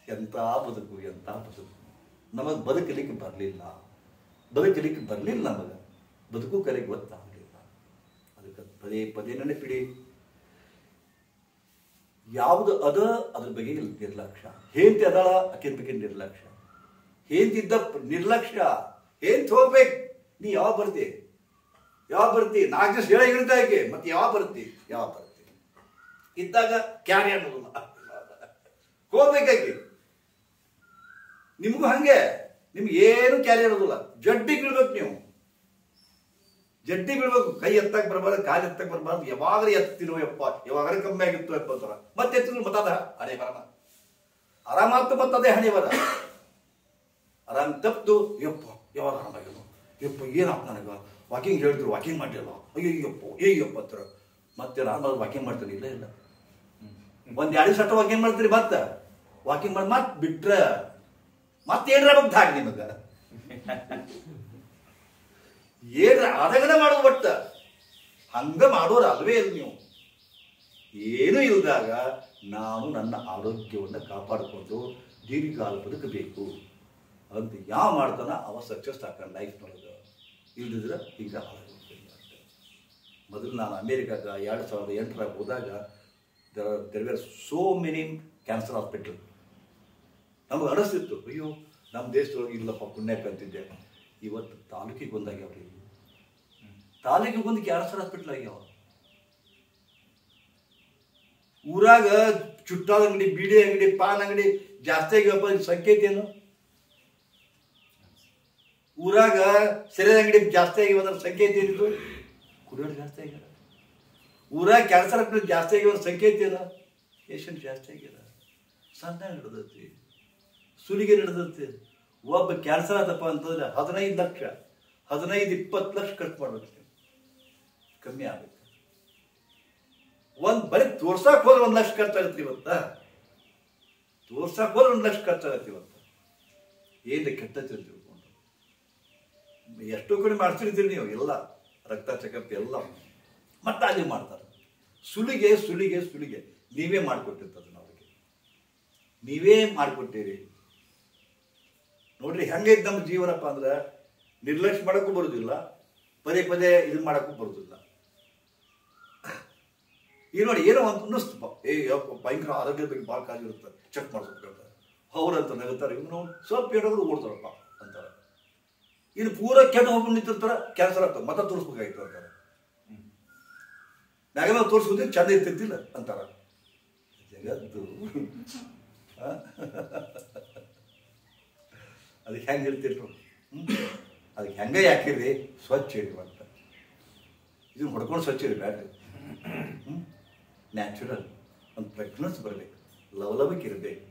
ಎಂಥ ಬದುಕು, ಎಂಥ ಬದುಕು. ನಮಗೆ ಬದುಕಲಿಕ್ಕೆ ಬರಲಿಲ್ಲ ನಮಗೆ. ಬದುಕು ಕಲಿಗೆ ಗೊತ್ತಾಗಲಿಲ್ಲ. ಅದಕ್ಕೆ ಪದೇ ಪದೇ ನೆನಪಿಡಿ. ಯಾವುದು ಅದ್ರ ಬಗ್ಗೆ ನಿರ್ಲಕ್ಷ್ಯ. ಹೇಂತಿ ಅದಳ ಅಕ್ಕಿನ ಬಗ್ಗೆ ನಿರ್ಲಕ್ಷ್ಯ. ಹೇಂತಿದ್ದ ನಿರ್ಲಕ್ಷ್ಯ. ಹೇಂತ ಹೋಗ್ಬೇಕು. ನೀ ಯಾವ ಬರ್ತಿ 4 ದಿವಸ ಹೇಳಿದಾಗೆ ಮತ್ತೆ ಯಾವ ಬರ್ತಿ ಇದ್ದಾಗ ಕ್ಯಾರಿ ಅನ್ನೋದಿಲ್ಲ. ಹೋಗ್ಬೇಕಾಗಿ ನಿಮಗೂ ಹಂಗೆ. ನಿಮ್ಗೆ ಏನು ಕ್ಯಾರಿ ಅನ್ನೋದಿಲ್ಲ. ಜಡ್ಡಿ ಬೀಳ್ಬೇಕು. ನೀವು ಜಡ್ಡಿ ಬೀಳ್ಬೇಕು. ಕೈ ಎತ್ತಕ್ಕೆ ಬರಬಾರ್ದು, ಕಾಲು ಎತ್ತಕ್ಕೆ ಬರಬಾರ್ದು. ಯಾವಾಗಲೇ ಎತ್ತಿನೋ ಯಪ್ಪ, ಯಾವಾಗಲೇ ಕಮ್ಮಿ ಆಗಿತ್ತು ಯಪ್ಪ ಅಂತಾರ. ಮತ್ತೆ ಎತ್ತಿದ್ರು ಮತ್ತದ ಹಣೆ ಬರಮ ಆರಾಮಾಗ್ತು. ಮತ್ತದೇ ಹಣೆ ಬರ ಆರಾಮ್ ತಪ್ಪು. ಯಪ್ಪ ಯಾವಾಗ ಆರಾಮಾಗಿಲ್ಲ, ಯಪ್ಪ ಏನಾಗ್ತ ನನಗ. ವಾಕಿಂಗ್ ಹೇಳಿದ್ರು, ವಾಕಿಂಗ್ ಮಾಡಿಲ್ಲ. ಅಯ್ಯಪ್ಪ ಹತ್ರ ಮತ್ತೆ ನಾನು ವಾಕಿಂಗ್ ಮಾಡ್ತೀನಿ. ಇಲ್ಲ 1-2 ಸಟ್ಟ ವಾಕಿಂಗ್ ಮಾಡ್ತೀರಿ. ಮತ್ತೆ ವಾಕಿಂಗ್ ಮಾಡಿ ಮತ್ತೆ ಬಿಟ್ರ ಮತ್ತೇನ್ರ ದಾಗ ನಿಮಗ ಏನ್ರ ಅದಗನ ಮಾಡೋದು. ಒಟ್ಟ ಹಂಗ ಮಾಡೋರು ಅಲ್ವೇ ಇಲ್ಲ ನೀವು. ಏನೂ ಇಲ್ದಾಗ ನಾನು ನನ್ನ ಆರೋಗ್ಯವನ್ನು ಕಾಪಾಡಿಕೊಂಡು ದೀರ್ಘಕಾಲ ಬದುಕಬೇಕು ಅಂತ ಯಾವ ಮಾಡ್ತಾನ ಅವ ಸಕ್ಸಸ್ ಆಗ್ತಾನೆ ಲೈಫ್ನೊಳಗೆ. ಇಲ್ದಿದ್ರೆ ಹಿಂಗೆ ಹಾಳಾಗೋಗ್ತೀನಿ. ಮೊದಲು ನಾನು ಅಮೇರಿಕಾಗ 2008 ಹೋದಾಗ there were so many cancer hospital. ನಮಗೆ ಅನಿಸ್ತಿತ್ತು, ಅಯ್ಯೋ ನಮ್ಮ ದೇಶದೊಳಗೆ ಇಲ್ಲಪ್ಪ ಪುಣ್ಯಕ್ಕೆ ಅಂತಿದ್ದೆ. ಇವತ್ತು ತಾಲೂಕಿಗೆ ಬಂದಾಗ್ಯಾವ್ರಿ. ತಾಲೂಕಿಗೆ ಬಂದು ಕ್ಯಾನ್ಸರ್ ಹಾಸ್ಪಿಟ್ಲ್ ಆಗ್ಯಾವ. ಊರಾಗ ಚುಟ್ಟಾದ ಅಂಗಡಿ, ಬೀಡಿ ಅಂಗಡಿ, ಪಾನ್ ಅಂಗಡಿ ಜಾಸ್ತಿ ಆಗ್ಯಾವಪ್ಪ. ಸಂಕೇತ ಏನು? ಊರಾಗ ಸರಿಯಾದ ಅಂಗಡಿ ಜಾಸ್ತಿ ಆಗಿವ ಸಂಕೇತ ಏನಿದು? ಕುಡಿಯೋರು ಜಾಸ್ತಿ ಆಗ್ಯಾರ. ಊರಾಗ ಕ್ಯಾನ್ಸರ್ ಹಾಕಿದ್ರೆ ಜಾಸ್ತಿ ಆಗಿವ ಸಂಕೇತ ಏನ? ಪೇಷಂಟ್ ಜಾಸ್ತಿ ಆಗ್ಯಾರ. ಸಣ್ಣ ಹಿಡ್ದೈತಿ, ಸುಲಿಗೆ ಹಿಡ್ದೈತಿ. ಒಬ್ಬ ಕ್ಯಾನ್ಸರ್ ಆತಪ್ಪ ಅಂತಂದ್ರೆ 15 ಲಕ್ಷ 15-20 ಲಕ್ಷ ಖರ್ಚು ಮಾಡ್ಬೇಕು. ಕಮ್ಮಿ ಆಗುತ್ತೆ. ಬರೀ ತೋರ್ಸಕ್ ಹೋದ್ರೆ 1 ಲಕ್ಷ ಖರ್ಚಾಗತ್ತೆ ಇವತ್ತ. ತೋರ್ಸಕ್ ಹೋದ್ರೆ 1 ಲಕ್ಷ ಖರ್ಚಾಗತ್ತೆ ಇವತ್ತ. ಏನ್ ಕೆಟ್ಟ ತಿಳ್ಕೊಂಡು ಎಷ್ಟೋ ಕಡೆ ಮಾಡ್ತಿರ್ತೀರಿ ನೀವು ಎಲ್ಲ ರಕ್ತ ಚೆಕಪ್ ಎಲ್ಲ, ಮತ್ತೆ ಅಲ್ಲಿ ಮಾಡ್ತಾರೆ. ಸುಲಿಗೆ ಸುಲಿಗೆ ಸುಲಿಗೆ ನೀವೇ ಮಾಡಿಕೊಟ್ಟಿರ್ತದನ್ನ ಅವ್ರಿಗೆ, ನೀವೇ ಮಾಡಿಕೊಟ್ಟಿರಿ. ನೋಡ್ರಿ ಹೆಂಗೈತೆ ನಮ್ಮ ಜೀವನಪ್ಪ ಅಂದ್ರೆ ನಿರ್ಲಕ್ಷ್ಯ ಮಾಡೋಕ್ಕೂ ಬರೋದಿಲ್ಲ, ಪದೇ ಪದೇ ಇದನ್ನ ಮಾಡೋಕ್ಕೂ ಬರೋದಿಲ್ಲ. ಈಗ ನೋಡಿ ಏನೋ ಒಂದು ಅನ್ನಿಸ್ತಪ್ಪ, ಭಯಂಕರ ಆರೋಗ್ಯದ ಬಗ್ಗೆ ಭಾಳ ಕಾಳಜಿ ಇರುತ್ತೆ, ಚೆಕ್ ಮಾಡಿಸ್ಬೇಕು ಅವ್ರಂತ ನಗುತ್ತಾರೆ. ಇವನು ಸ್ವಲ್ಪ ಏನಾದ್ರು ಓಡ್ತಾರಪ್ಪ ಅಂತಾರೆ. ಇನ್ನು ಪೂರ ಕೆಟ್ಟ ಹೋಗಿ ನಿಂತಿರ್ತಾರ, ಕ್ಯಾನ್ಸರ್ ಆಗ್ತದೆ, ಮತ್ತೆ ತೋರಿಸ್ಬೇಕಾಯ್ತು ಅಂತಾರೆ. ಮ್ಯಾಗೆಲ್ಲ ತೋರಿಸ್ಬೋದ್ರೆ ಚಂದ ಇರ್ತಿರ್ತಿಲ್ಲ ಅಂತಾರ. ಜಗತ್ತು ಅದಕ್ಕೆ ಹೆಂಗೆ ಇರ್ತಿರ್ರು, ಅದಕ್ಕೆ ಹೆಂಗೆ ಯಾಕಿರಿ? ಸ್ವಚ್ಛ ಇರಿ ಅಂತ ಇದನ್ನ ಹೊಡ್ಕೊಂಡು ಸ್ವಚ್ಛ ಇರಿ ಬ್ಯಾಡ್ರಿ. ನ್ಯಾಚುರಲ್ ಒಂದು ಫ್ರೆಶ್ನೆಸ್ ಬರಬೇಕು, ಲವಲವಿಕೆ ಇರಬೇಕು,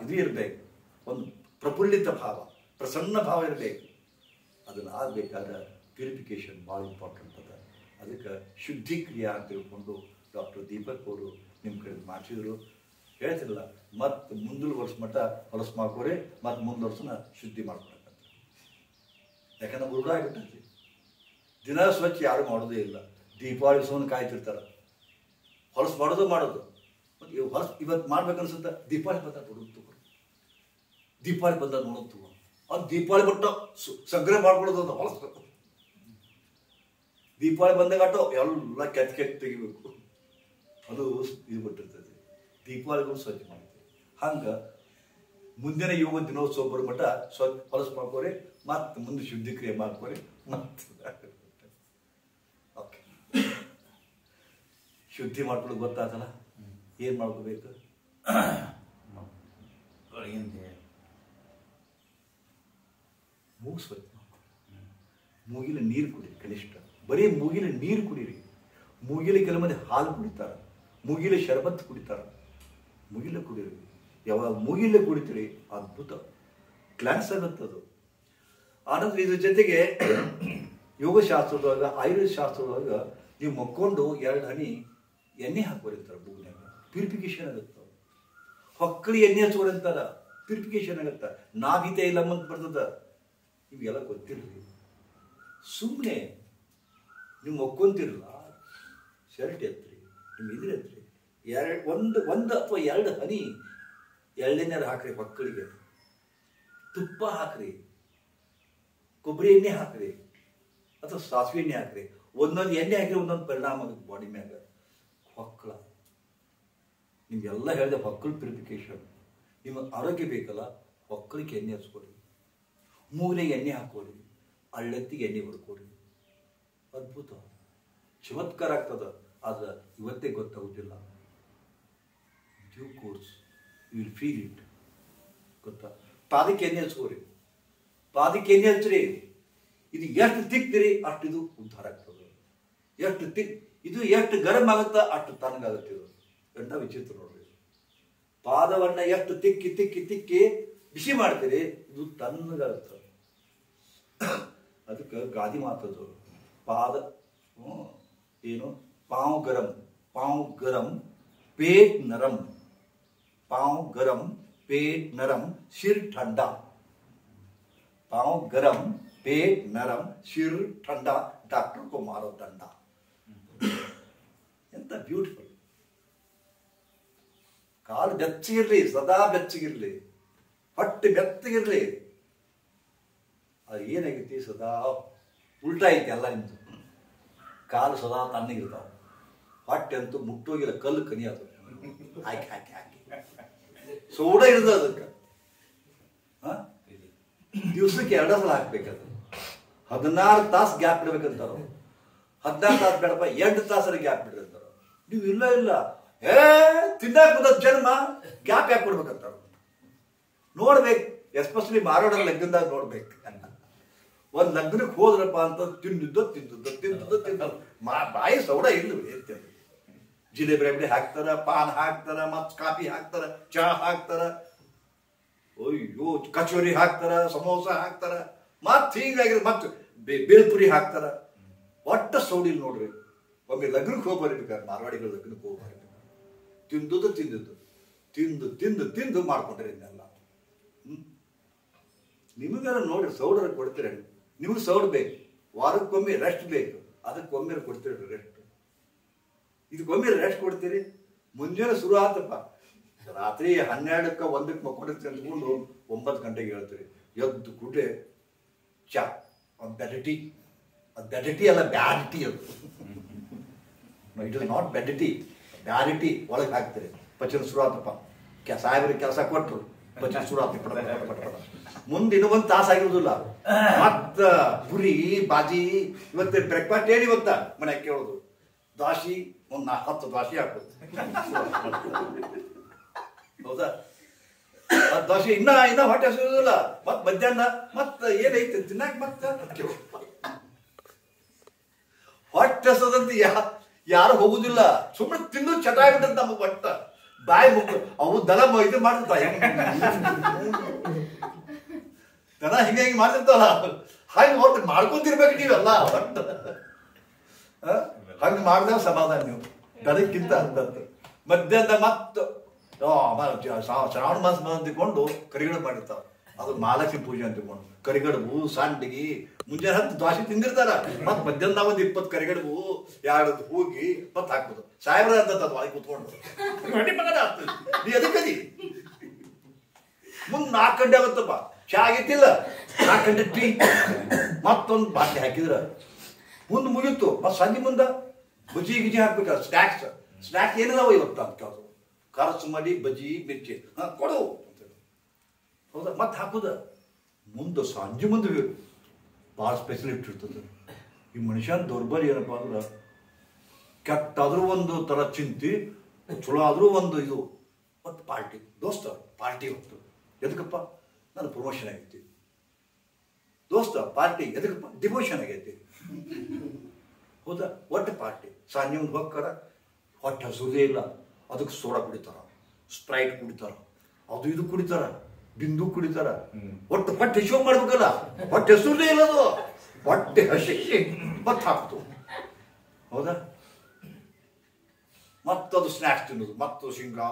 ಇದು ಇರಬೇಕು, ಒಂದು ಪ್ರಫುಲ್ಲಿತ ಭಾವ, ಪ್ರಸನ್ನ ಭಾವ ಇರಬೇಕು. ಅದನ್ನು ಆಗಬೇಕಾದ್ರೆ ಪ್ಯೂರಿಫಿಕೇಶನ್ ಭಾಳ ಇಂಪಾರ್ಟೆಂಟ್ ಅದ. ಅದಕ್ಕೆ ಶುದ್ಧಿ ಕ್ರಿಯಾ ಅಂತ ತಿಳ್ಕೊಂಡು ಡಾಕ್ಟರ್ ದೀಪಕ್ ಅವರು ನಿಮ್ಮ ಕಡೆ ಮಾಡಿಸಿದ್ರು. ಹೇಳ್ತಿರಲ್ಲ, ಮತ್ತು ಮುಂದಿನ ವರ್ಷ ಮಟ್ಟ ಹೊಲಸು ಮಾಡ್ಕೋರಿ, ಮತ್ತು ಮುಂದಿನ ವರ್ಷನ ಶುದ್ಧಿ ಮಾಡ್ಕೊಳಕಂತ. ಯಾಕಂದ್ರೆ ರೂಢ ಆಗಿಬಿಟ್ಟೈತಿ. ದಿನ ಸ್ವಚ್ಛ ಯಾರು ಮಾಡೋದೇ ಇಲ್ಲ. ದೀಪಾವಳಿ ಸೋನ್ ಕಾಯ್ತಿರ್ತಾರೆ, ಹೊಲಸು ಮಾಡೋದು ಮತ್ತು ಹೊಲಸು ಇವತ್ತು ಮಾಡ್ಬೇಕನ್ಸುತ್ತೆ. ದೀಪಾವಳಿ ಬಂದಾಗ ನೋಡೋದು, ದೀಪಾವಳಿ ಬಂದಾಗ ನೋಡೋದು, ಅದು ದೀಪಾವಳಿ ಬಟ್ಟ ಸಂಗ್ರಹ ಮಾಡ್ಕೊಳ್ಳೋದು, ಅದು ಹೊಲಸು. ದೀಪಾವಳಿ ಬಂದಾಗ ಆಟೋ ಎಲ್ಲ ಕೆತ್ತ ತೆಗಿಬೇಕು, ಅದು ಇದು ಬಿಟ್ಟಿರ್ತದೆ. ದೀಪಾವಳಿಗೂ ಸ್ವಚ್ಛ ಮಾಡ್ತೀವಿ. ಹಂಗೆ ಮುಂದಿನ ಯೋಗ ದಿನೋತ್ಸವ ಬರೋ ಮಟ್ಟ ಸ್ವಚ್ಛ ಹೊಲಸು ಮಾಡ್ಕೋರಿ, ಮತ್ತು ಮುಂದೆ ಶುದ್ಧಿ ಕ್ರಿಯೆ ಮಾಡ್ಕೋರಿ. ಮತ್ತು ಓಕೆ, ಶುದ್ಧಿ ಮಾಡ್ಕೊಳ್ಳೋದು ಗೊತ್ತಾಗಲ್ಲ, ಏನು ಮಾಡ್ಕೋಬೇಕು? ಮೂಗು ಸ್ವಚ್ಛ ಮಾಡ್ಕೊಳ್ಳಿ. ಮೂಗಿಲ ನೀರು ಕುಡಿರಿ, ಕನಿಷ್ಠ ಬರೀ ಮೂಗಿಲ ನೀರು ಕುಡೀರಿ. ಮೂಗಿಲ ಕೆಲವು ಮಂದಿ ಹಾಲು ಕುಡಿತಾರೆ, ಮೂಗಿಲ ಶರಬತ್ ಕುಡಿತಾರೆ. ಮೂಗಿಲ ಕುಡೀರಿ. ಯಾವಾಗ ಮೂಗಿಲೆ ಕುಡಿತೀರಿ ಅದ್ಭುತ ಕ್ಲಾನ್ಸ್ ಆಗುತ್ತದು. ಆನಂತರ ಇದ್ರ ಜೊತೆಗೆ ಯೋಗಶಾಸ್ತ್ರದೊಳಗ, ಆಯುರ್ವೇದ ಶಾಸ್ತ್ರದೊಳಗ ನೀವು ಮಕ್ಕೊಂಡು 2 ಹನಿ ಎಣ್ಣೆ ಹಾಕೋರಿರ್ತಾರೆ ಮೂಗಿನಾಗ, ಪ್ಯೂರಿಫಿಕೇಶನ್ ಆಗುತ್ತೆ. ಹೊಕ್ಕಳಿ ಎಣ್ಣೆ ಹಚ್ಕೋರಂತಾರ, ಪ್ಯೂರಿಫಿಕೇಶನ್ ಆಗುತ್ತೆ. ನಾಗೀತೆ ಇಲ್ಲ ಅಂತ ಬರ್ತದ. ನಿಮಗೆಲ್ಲ ಗೊತ್ತಿರಲಿ. ಸುಮ್ಮನೆ ನೀವು ಮಕ್ಕೊಂತಿರಲ್ಲ, ಶರ್ಟ್ ಎತ್ರಿ, ನಿಮ್ಮ ಇದ್ರ ಎತ್ರಿ, ಒಂದು ಅಥವಾ 2 ಹನಿ ಎಳ್ಳೆಣ್ಣೆ ಹಾಕ್ರಿ, ಮಕ್ಕಳಿಗೆ ತುಪ್ಪ ಹಾಕ್ರಿ, ಕೊಬ್ಬರಿ ಎಣ್ಣೆ ಹಾಕ್ರಿ, ಅಥವಾ ಸಾಸಿವೆ ಎಣ್ಣೆ ಹಾಕ್ರಿ. ಒಂದೊಂದು ಎಣ್ಣೆ ಹಾಕಿ ಒಂದೊಂದು ಪರಿಣಾಮ ಆಗುತ್ತೆ ಬಾಡಿ ಮ್ಯಾಗ. ಹೊಕ್ಕಳ ನಿಮ್ಗೆಲ್ಲ ಹೇಳಿದೆ, ಹೊಕ್ಕಳ ಪ್ಯೂರಿಫಿಕೇಶನ್. ನಿಮಗೆ ಆರೋಗ್ಯ ಬೇಕಲ್ಲ, ಹೊಕ್ಕಳಿಗೆ ಎಣ್ಣೆ ಹಚ್ಕೊಡಿ, ಮೂಗಿಗೆ ಎಣ್ಣೆ ಹಾಕೋರಿ, ಹಳ್ಳೆತ್ತಿಗೆ ಎಣ್ಣೆ ಹೊಡ್ಕೊಡಿ. ಅದ್ಭುತ ಚಮತ್ಕಾರ ಆಗ್ತದ. ಆದ್ರೆ ಇವತ್ತೇ ಗೊತ್ತಾಗುದಿಲ್ಲ. Due course you will feel it. ಗೊತ್ತಾ? ಪಾದಕ್ಕೆ ಎಣ್ಣೆ ಹಚ್ಕೋರಿ, ಪಾದಕ್ಕೆ ಎಣ್ಣೆ ಹಚ್ಚ್ರಿ. ಇದು ಎಷ್ಟು ತಿಕ್ತಿರಿ ಅಷ್ಟು ಇದು ಉದ್ಧಾರ ಆಗ್ತದೆ. ಎಷ್ಟು ಇದು ಎಷ್ಟು ಗರಂ ಆಗುತ್ತಾ ಅಷ್ಟು ತಣ್ಣಗಾಗುತ್ತೆ. ಇದು ಎಂಥ ವಿಚಿತ್ರ ನೋಡ್ರಿ. ಪಾದವನ್ನ ಎಷ್ಟು ತಿಕ್ಕಿ ತಿಕ್ಕಿ ತಿಕ್ಕಿ ಬಿಸಿ ಮಾಡ್ತೀರಿ, ಇದು ತಣ್ಣಗಾಗುತ್ತೆ. ಅದಕ್ಕೆ ಗಾದಿ ಮಾತದು, ಪಾದ ಏನು ಪಾವ್ ಗರಂ ಪೇಟ್ ನರಂ, पांव गरम पेट नरम सिर ठंडा. पांव गरम पेट नरम सिर ठंडा, डॉक्टर को मारो डंडा. ಎಂತ ಬ್ಯೂಟಿಫುಲ್. ಕಾಲು ಬೆಚ್ಚಗಿರ್ಲಿ, ಸದಾ ಬೆಚ್ಚಗಿರ್ಲಿ, ಹೊಟ್ಟೆ ಬೆಚ್ಚಗಿರ್ಲಿ. ಅದು ಏನಾಗೈತಿ, ಸದಾ ಉಲ್ಟಾ ಐತಿ ಎಲ್ಲ ನಿಮ್ದು. ಕಾಲು ಸದಾ ತಣ್ಣಗಿರ್ತಾವ, ಹೊಟ್ಟೆ ಅಂತೂ ಮುಟ್ಟೋಗಿಲ್ಲ, ಕಲ್ಲು ಕನಿ ಅದು. ಹಾಕಿ ಹಾಕಿ ಹಾಕಿ ಸೋಡ ಇರ್ತದೆ ಅದಕ್ಕೆ. ದಿವ್ಸಕ್ಕೆ 2 ಸಲ ಹಾಕ್ಬೇಕದು. 16 ತಾಸು ಗ್ಯಾಪ್ ಇಡ್ಬೇಕಂತಾರ. 16 ತಾಸು ಬೇಡಪ್ಪ, 8 ತಾಸರ ಗ್ಯಾಪ್ ಬಿಡ್ರಿ ಅಂತಾರ. ನೀವು ಇಲ್ಲ ತಿನ್ನಾಕ ಬಂದ ಜನ್ಮ ಗ್ಯಾಪ್ ಯಾಕೆ ಕೊಡ್ಬೇಕಂತಾರ. ನೋಡ್ಬೇಕು, ಎಸ್ಪೆಷಲಿ ಮಾರೋಡ ಲೆಕ್ಕದಾಗ ನೋಡ್ಬೇಕು. ಒಂದು ಲಗ್ನಕ್ಕೆ ಹೋದ್ರಪ್ಪ ಅಂತ ತಿಂದದ್ದು ಬಾಯಿ ಸೌಡ ಇಲ್ಲವೇ ಅಂತೇಳಿ. ಜಿಲೇಬಿ ರೇಬಡಿ ಹಾಕ್ತಾರ, ಪಾನ್ ಹಾಕ್ತಾರ, ಮತ್ ಕಾಫಿ ಹಾಕ್ತಾರ, ಚಹಾ ಹಾಕ್ತಾರ, ಅಯ್ಯೋ ಕಚೋರಿ ಹಾಕ್ತಾರ, ಸಮೋಸ ಹಾಕ್ತಾರ, ಮತ್ ಹೀಗಾಗಿರೋ ಮತ್ ಬೇಲ್ಪುರಿ ಹಾಕ್ತಾರ. ಒಟ್ಟ ಸೌಡಿಲ್ ನೋಡ್ರಿ. ಒಮ್ಮೆ ಲಗ್ನಕ್ಕೆ ಹೋಗಿ ಬರ್ಬೇಕಾದ್ರೆ ಮಾರವಾಡಿಗಳ ಲಗ್ನಕ್ಕೆ ಹೋಗಿ ಬರ್ಬೇಕು. ತಿಂದದ್ದು ತಿಂದು ತಿಂದು ತಿಂದು ಮಾಡ್ಕೊಂಡ್ರಿ ಇದನ್ನೆಲ್ಲ. ನಿಮಗಾರ ನೋಡ್ರಿ ಸೌಡರ ಕೊಡ್ತೀರ. ನಿಮ್ಗೆ ಸೌಡ್ ಬೇಕು, ವಾರಕ್ಕೊಮ್ಮೆ ರೆಸ್ಟ್ ಬೇಕು, ಅದಕ್ಕೊಮ್ಮೆ ಕೊಡ್ತೀರಿ ರೆಸ್ಟ್. ಇದಕ್ಕೊಮ್ಮೆ ರೆಸ್ಟ್ ಕೊಡ್ತೀರಿ. ಮುಂಜಾನೆ ಶುರು ಆತಪ್ಪ, ರಾತ್ರಿ 12ಕ್ಕೆ 1ಕ್ಕೆ ಮಕ್ಕೊಂಡಿರ್ತೀವಿ ಅಂದ್ಕೊಂಡು 9 ಗಂಟೆಗೆ ಹೇಳ್ತೀರಿ. ಎದ್ದು ಕೂಡಲೇ ಚಾ, ಒಂದು ಬೆಡ್ ಟೀ. ಅದು ಬೆಡ್ ಟೀ ಅಲ್ಲ, ಬ್ಯಾಡ್ ಟೀ. ಅದು it is not bed tea, bad tea ಒಳಗೆ ಹಾಕ್ತೀರಿ. ಪಚನ ಶುರು ಆತಪ್ಪ, ಸಾಹೇಬ್ರಿಗೆ ಕೆಲಸ ಕೊಟ್ಟರು, ಪಚನ ಶುರು ಆತ. ಮುಂದೆ ಇನ್ನೂ 1 ತಾಸು ಆಗಿರೋದಿಲ್ಲ. ಮತ್ತ ಪುರಿ ಬಾಜಿ. ಇವತ್ತು ಬ್ರೇಕ್ಫಾಸ್ಟ್ ಹೇಳಿ ಗೊತ್ತಾ ಮನೆಗೆ ಕೇಳೋದು, ದಾಸಿ ಒಂದು 10 ದಾಸಿ ಹಾಕೋದು. ಹೌದಾ? ದೋಸೆ ಇನ್ನ ಹೊಟ್ಟೆ ಹಸಿರೋದಿಲ್ಲ. ಮತ್ ಮಧ್ಯಾಹ್ನ ಮತ್ತ ಏನೈತೆ ತಿನ್ನಾಕ ಮತ್ತ ಹೊಟ್ಟೆ ಹಸದಂತ ಯಾರು ಹೋಗುದಿಲ್ಲ. ಸುಮ್ಮನೆ ತಿಂದು ಚಟ ಆಗ್ಬಿಟ್ಟಂತ ನಮಗ್ ಒಟ್ಟ ಬಾಯಿ ಮುಕ್ಕ. ಅವು ದನ ಇದು ಮಾಡ್ತಿರ್ತಾವ, ದನ ಹಿಂಗೆ ಮಾಡ್ತಿರ್ತಾವಲ್ಲ, ಹಾಗೆ ಒಟ್ಟು ಮಾಡ್ಕೊಂತಿರ್ಬೇಕು ನೀವೆಲ್ಲ. ಒಟ್ಟ ಹಂಗೆ ಮಾಡಿದಾಗ ಸಮಾಧಾನ ನೀವು ದನಕ್ಕಿಂತ ಅಂತಂತ. ಮಧ್ಯಾಹ್ನ ಮತ್ತ ಶ್ರಾವಣ ಮಾಸ ಅಂತಿಕೊಂಡು ಕರಿಗಡ ಮಾಡಿರ್ತಾರ. ಅದು ಮಹಾಲಕ್ಷ್ಮಿ ಪೂಜೆ ಅಂತಿಕೊಂಡು ಕರಿಗಡಬು, ಸಂಡಿಗೆ, ಮುಂಜಾನೆ 10 ದ್ವಾಸೆ ತಿಂದಿರ್ತಾರ. ಮತ್ ಮಧ್ಯಾಹ್ನ 20 ಕರಿಗಡಬು, 2 ಹೋಗಿ ಮತ್ ಹಾಕೋದು. ಸಾಹೇಬ್ರ ಅಂತ ಒಳಗೆ ಕೂತ್ಕೊಂಡು ನೀ ಅದಕ್ಕದಿ ಮುಂದ್ 4 ಗಂಟೆ ಆಗುತ್ತಪ್ಪ. ಚಾ ಆಗೈತಿಲ್ಲ, 4 ಗಂಟೆ ಟೀ, ಮತ್ತೊಂದು ಬಾಟ್ಲಿ ಹಾಕಿದ್ರ ಮುಂದ್ ಮುಗಿತ್ತು. ಮತ್ ಸಂಜೆ ಮುಂದ ಬಜ್ಜಿ ಗಿಜಿ ಹಾಕ್ಬೇಕ. ಸ್ನಾಕ್ಸ್ ಏನಿದಾವ ಇವತ್ತು ಅಂತ ಕೇಳೋದು. ಖಾರ ಸುಮ್ಮಡಿ, ಬಜ್ಜಿ, ಮಿರ್ಚಿ ಕೊಡು ಅಂತ. ಹೌದಾ? ಮತ್ತೆ ಹಾಕುದ ಮುಂದೆ ಸಂಜೆ ಮುಂದೆ ಭಾಳ ಸ್ಪೆಷಲಿಸ್ಟ್ ಇರ್ತದೆ. ಈ ಮನುಷ್ಯನ ದೌರ್ಬಲ್ಯ ಏನಪ್ಪ ಅಂದ್ರೆ, ಕೆಟ್ಟಾದ್ರೂ ಒಂದು ಥರ ಚಿಂತೆ, ಚಲೋ ಆದ್ರೂ ಒಂದು ಇದು. ಮತ್ತು ಪಾರ್ಟಿ, ದೋಸ್ತ ಪಾರ್ಟಿ ಹೊತ್ತು ಎದಕ್ಕಪ್ಪ? ನನ್ನ ಪ್ರಮೋಷನ್ ಆಗೈತಿ. ದೋಸ್ತ ಪಾರ್ಟಿ ಎದಕ್ಕಪ್ಪ? ಡಿಮೋಷನ್ ಆಗೈತಿ. ಹೌದಾ? ಒಟ್ಟು ಪಾರ್ಟಿ. ಸಂಜೆ ಮುಂದೆ ಹೋಗ್ತಾರ, ಹೊಟ್ಟೆ ಹಸುದೇ ಇಲ್ಲ, ಅದಕ್ಕೆ ಸೋಡಾ ಕುಡಿತಾರ, ಸ್ಪ್ರೈಟ್ ಕುಡಿತಾರ, ಅದು ಇದು ಕುಡಿತಾರ, ಬಿಂದು ಕುಡಿತಾರ. ಒಟ್ಟು ಹೊಟ್ಟೆ ಹಸಿವು ಮಾಡ್ಬೇಕಲ್ಲ, ಹೊಟ್ಟೆ ಹಸುದೇ ಇಲ್ಲ, ಅದು ಹೊಟ್ಟೆ ಹಸಿ ಮತ್ ಹಾಕ್ತು. ಹೌದಾ? ಮತ್ತದು ಸ್ನ್ಯಾಕ್ಸ್ ತಿನ್ನೋದು, ಮತ್ತು ಶೇಂಗಾ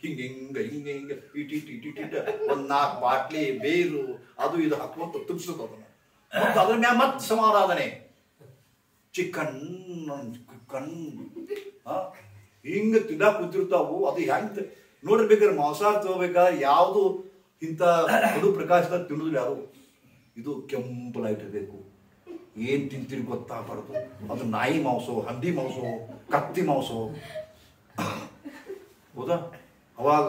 ಹಿಂಗ ಇಟಿಟ್ 1-4 ಬಾಟ್ಲಿ ಬೇರು ಅದು ಇದು ಹಾಕುವಂತ ತುಂಬಿಸೋದು. ಅದನ್ನ ಮತ್ತು ಅದ್ರ ಮ್ಯಾಗ ಮತ್ತೆ ಸಮಾರಾಧನೆ. ಚಿಕನ್ ಹಿಂಗ ತಿನ್ನಕ್ ಕೂತಿರ್ತಾವು. ಅದು ಹೆಂಗ್ ನೋಡಿರ್ಬೇಕಾದ್ರೆ ಮಾಂಸಾಹಾರ ತಗೋಬೇಕಾದ್ರೆ ಯಾವುದು ಇಂಥ ಕಡು ಪ್ರಕಾಶದ ತಿನ್ನೋದಿಲ್ಲ ಯಾರು. ಇದು ಕೆಂಪು ಲೈಟ್ ಇರಬೇಕು. ಏನ್ ತಿಂತೀರಿ ಗೊತ್ತಾಗಬಾರ್ದು. ಅದು ನಾಯಿ ಮಾಂಸೋ, ಹಂದಿ ಮಾಂಸೋ, ಕತ್ತಿ ಮಾಂಸೋ. ಹೌದಾ? ಅವಾಗ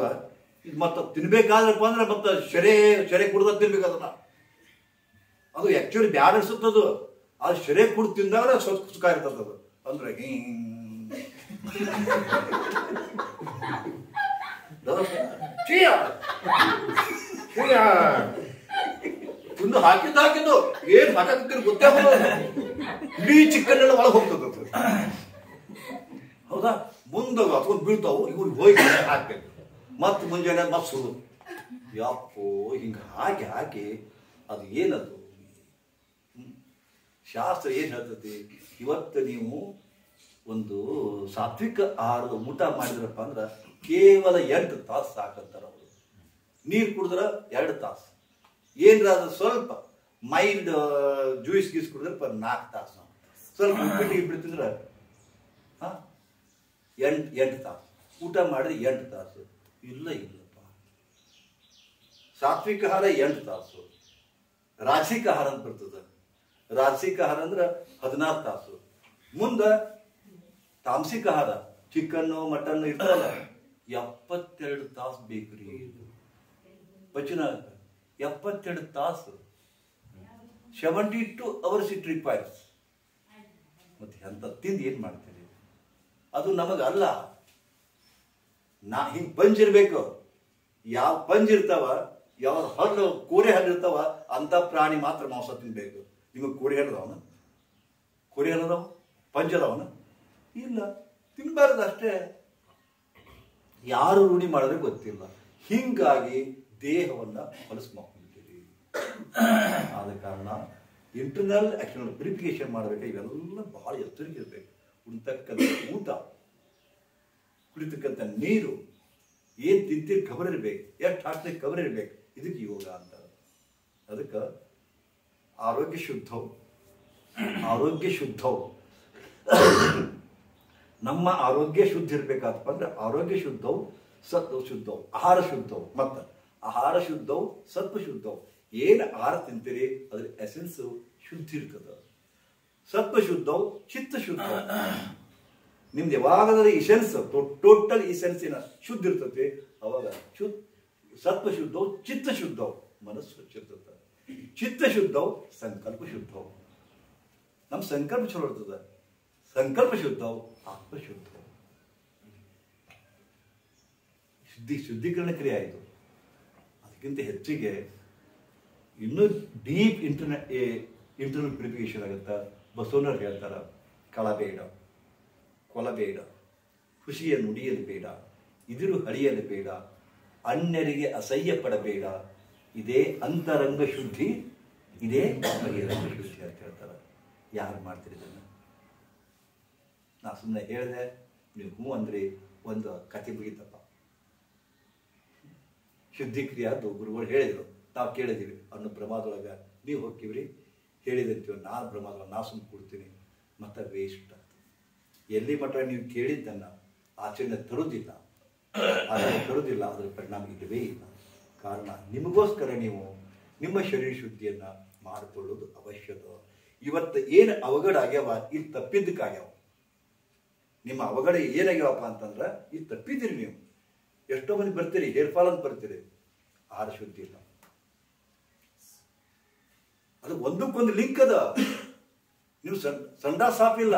ಮತ್ತ ತಿನ್ಬೇಕಾದ್ರಪ್ಪ ಅಂದ್ರೆ ಮತ್ತ ಶೆರೆ ಕುಡ್ದ ತಿನ್ಬೇಕು ಅದನ್ನ. ಅದು ಆಕ್ಚುಲಿ ಬ್ಯಾಡ ಅನ್ಸುತ್ತದು. ಅದು ಶೆರೆ ಕುಡ್ದು ತಿಂದಾಗ ಸುಖ ಇರ್ತದ. ಅಂದ್ರೆ ತಿಂದು ಹಾಕಿದ್ದು ಏನ್ ಹಾಕಿರ್ತೀರಿ ಗೊತ್ತೇ ಆಗೋದು. ಇಡೀ ಚಿಕ್ಕನ್ ಎಲ್ಲ ಒಳಗೆ ಹೋಗ್ತದ. ಹೌದಾ? ಮುಂದೆ ಹತ್ಕೊಂಡು ಬೀಳ್ತಾವು. ಇವ್ರಿಗೆ ಹೋಗಿ ಹಾಕ್ಬೇಕು. ಮತ್ ಮುಂಜಾನೆ ಮತ್ ಸುಡು. ಯಾಕೋ ಹಿಂಗ ಹಾಕಿ ಅದು ಏನದು ಶಾಸ್ತ್ರ ಏನ್ ಹೇಳ್ತತಿ? ಇವತ್ತು ನೀವು ಒಂದು ಸಾತ್ವಿಕ ಆಹಾರದ ಊಟ ಮಾಡಿದ್ರಪ್ಪ ಅಂದ್ರ ಕೇವಲ 8 ತಾಸು ಸಾಕಂತಾರ ಅವರು. ನೀರು ಕುಡಿದ್ರ 2 ತಾಸು. ಏನ್ರ ಅದು ಸ್ವಲ್ಪ ಮೈಲ್ಡ್ ಜ್ಯೂಸ್ ಗೀಸ್ ಕುಡಿದ್ರೆ 4 ತಾಸು. ಸ್ವಲ್ಪ ಉಪ್ಪಿಟ್ಟು ತಿಂದ್ರ 8 ತಾಸು. ಊಟ ಮಾಡಿದ್ರೆ 8 ತಾಸು. ಇಲ್ಲಪ್ಪ. ಸಾತ್ವಿಕ ಆಹಾರ 8 ತಾಸು. ರಾಜಸಿಕ ಆಹಾರ ಅಂತ ಬರ್ತದೆ. ರಾಜಸಿಕ ಆಹಾರ ಅಂದ್ರೆ 16 ತಾಸು. ಮುಂದ ತಾಮಸಿಕ ಆಹಾರ ಚಿಕನ್ ಮಟನ್ ಇರ್ತಲ್ಲ 72 ತಾಸು ಬೇಕ್ರಿ. ಪಚನ 72 ತಾಸು. 72 hours ಇಟ್ ರಿಕ್ವೈರ್ಸ್. ಮತ್ತೆ ಅಂತ ತಿಂದು ಏನ್ ಮಾಡ್ತೀರಿ? ಅದು ನಮಗಲ್ಲ. ಹಿಂಗ್ ಪಂಜ್ ಇರ್ಬೇಕು. ಯಾವ ಪಂಜ್ ಇರ್ತಾವ ಯಾವ್ದು ಹಲ್ಲು ಕೋರೆ ಹಲ್ಲು ಇರ್ತಾವ ಅಂತ ಪ್ರಾಣಿ ಮಾತ್ರ ಮಾಂಸ ತಿನ್ಬೇಕು. ನಿಮಗೆ ಕೋರೆ ಹಲ್ಲದವನ, ಕೋರೆ ಹಲ್ಲದವ, ಪಂಚದವನ ಇಲ್ಲ, ತಿನ್ಬಾರ್ದು ಅಷ್ಟೇ. ಯಾರು ರೂಢಿ ಮಾಡಿದ್ರೆ ಗೊತ್ತಿಲ್ಲ. ಹಿಂಗಾಗಿ ದೇಹವನ್ನ ಹೊಲಸು ಮಾಡ್ಕೊಂಡಿದ್ದೀರಿ. ಆದ ಕಾರಣ ಇಂಟರ್ನಲ್ ಎಕ್ಸ್ಟರ್ನಲ್ ಪ್ಯೂರಿಫಿಕೇಶನ್ ಮಾಡಬೇಕು. ಇವೆಲ್ಲ ಬಹಳ ಎಚ್ಚರಿಕೆ ಇರಬೇಕು. ಉಣ್ತಕ್ಕಂಥ ಊಟ, ಕುಡಿತಕ್ಕಂಥ ನೀರು, ಏನ್ ತಿಂತೀರಿ ಖಬರ್ ಇರ್ಬೇಕು, ಎಷ್ಟು ಹಾಕ್ತಿರಿ ಖಬರ್ ಇರ್ಬೇಕು. ಇದಕ್ಕೆ ಯೋಗ ಅಂತ. ಅದಕ್ಕೆ ಆರೋಗ್ಯ ಶುದ್ಧವು, ಆರೋಗ್ಯ ಶುದ್ಧವು. ನಮ್ಮ ಆರೋಗ್ಯ ಶುದ್ಧ ಇರ್ಬೇಕಾದಪ್ಪ ಅಂದ್ರೆ ಆರೋಗ್ಯ ಶುದ್ಧವು, ಸತ್ವ ಶುದ್ಧವು, ಆಹಾರ ಶುದ್ಧವು. ಮತ್ತು ಆಹಾರ ಶುದ್ಧವು, ಸತ್ವ ಶುದ್ಧವು. ಏನು ಆಹಾರ ತಿಂತೀರಿ ಅದ್ರ ಎಸೆನ್ಸ್ ಶುದ್ಧ ಇರ್ತದ. ಸತ್ವ ಶುದ್ಧವು, ಚಿತ್ತ ಶುದ್ಧ. ನಿಮ್ದು ಯಾವಾಗಲೂ ಇಸೆನ್ಸ್ ಟೋಟಲ್ ಇಸೆನ್ಸಿನ ಶುದ್ಧ ಇರ್ತದೆ. ಅವಾಗ ಸತ್ವ ಶುದ್ಧವು, ಚಿತ್ತ ಶುದ್ಧವು, ಮನಸ್ಸು ಸ್ವಚ್ಛ ಇರ್ತದೆ. ಚಿತ್ತ ಶುದ್ಧವು, ಸಂಕಲ್ಪ ಶುದ್ಧವು. ನಮ್ಮ ಸಂಕಲ್ಪ ಚಲೋ ಇರ್ತದೆ. ಸಂಕಲ್ಪ ಶುದ್ಧವು, ಆತ್ಮಶುದ್ಧವು. ಶುದ್ಧೀಕರಣ ಕ್ರಿಯೆ ಆಯಿತು. ಅದಕ್ಕಿಂತ ಹೆಚ್ಚಿಗೆ ಇನ್ನೂ ಡೀಪ್ ಇಂಟರ್ನಲ್ ಪ್ಯೂರಿಫಿಕೇಶನ್ ಆಗುತ್ತಾ. ಬಸವಣ್ಣವ್ರು ಹೇಳ್ತಾರ, ಕಳಬೇಡ, ಕೊಲಬೇಡ, ಖುಷಿಯ ನುಡಿಯಲು ಬೇಡ, ಇದಿರು ಹಳಿಯಲು ಬೇಡ, ಅನ್ಯರಿಗೆ ಅಸಹ್ಯ ಪಡಬೇಡ, ಇದೇ ಅಂತರಂಗ ಶುದ್ಧಿ, ಇದೇ ಬಹಿರಂಗ ಶುದ್ಧಿ ಅಂತ ಹೇಳ್ತಾರೆ. ಯಾರು ಮಾಡ್ತೀರಿ ಇದನ್ನು? ನಾ ಸುಮ್ಮನೆ ಹೇಳಿದೆ, ನೀವು ಹ್ಞೂ ಅಂದ್ರೆ ಒಂದು ಕತೆ ಮುಗಿತಪ್ಪ. ಶುದ್ಧಿಕ್ರಿಯಾದು ಗುರುಗಳು ಹೇಳಿದರು, ನಾವು ಕೇಳಿದ್ದೀವಿ. ಅನ್ನೋ ಭ್ರಮದೊಳಗೆ ನೀವು ಹೋಗ್ತೀವ್ರಿ, ಹೇಳಿದಂತೀವಿ. ನಾನು ಭ್ರಮದೊಳಗೆ ನಾ ಸುಮ್ಮನೆ ಕೊಡ್ತೀನಿ, ಮತ್ತೆ ವೇಸ್ಟ್ ಆಗ್ತದೆ. ಎಲ್ಲಿ ಮಟ್ಟ ನೀವು ಕೇಳಿದ್ದನ್ನು ಆಚರಣೆ ತರುವುದಿಲ್ಲ, ಅದರ ಪರಿಣಾಮ ಇಲ್ಲವೇ ಇಲ್ಲ. ಕಾರಣ ನಿಮಗೋಸ್ಕರ ನೀವು ನಿಮ್ಮ ಶರೀರ ಶುದ್ಧಿಯನ್ನು ಮಾಡಿಕೊಳ್ಳೋದು ಅವಶ್ಯಕ. ಇವತ್ತು ಏನು ಅವಘಡ ಆಗ್ಯಾವ, ಇಲ್ಲಿ ತಪ್ಪಿದ್ದಕ್ಕಾಗ್ಯಾವ. ನಿಮ್ಮ ಅವಘಡ ಏನಾಗ್ಯಾವಪ್ಪ ಅಂತಂದ್ರೆ ಇಲ್ಲಿ ತಪ್ಪಿದ್ದೀರಿ ನೀವು. ಎಷ್ಟೋ ಮಂದಿ ಬರ್ತೀರಿ, ಹೇರ್ ಫಾಲ್ ಅಂತ ಬರ್ತೀರಿ, ಆಹಾರ ಶುದ್ಧಿ ಇಲ್ಲ. ಅದು ಒಂದಕ್ಕೊಂದು ಲಿಂಕ್ ಅದ. ನೀವು ಸಂಡಾ ಸಾಪ್ ಇಲ್ಲ,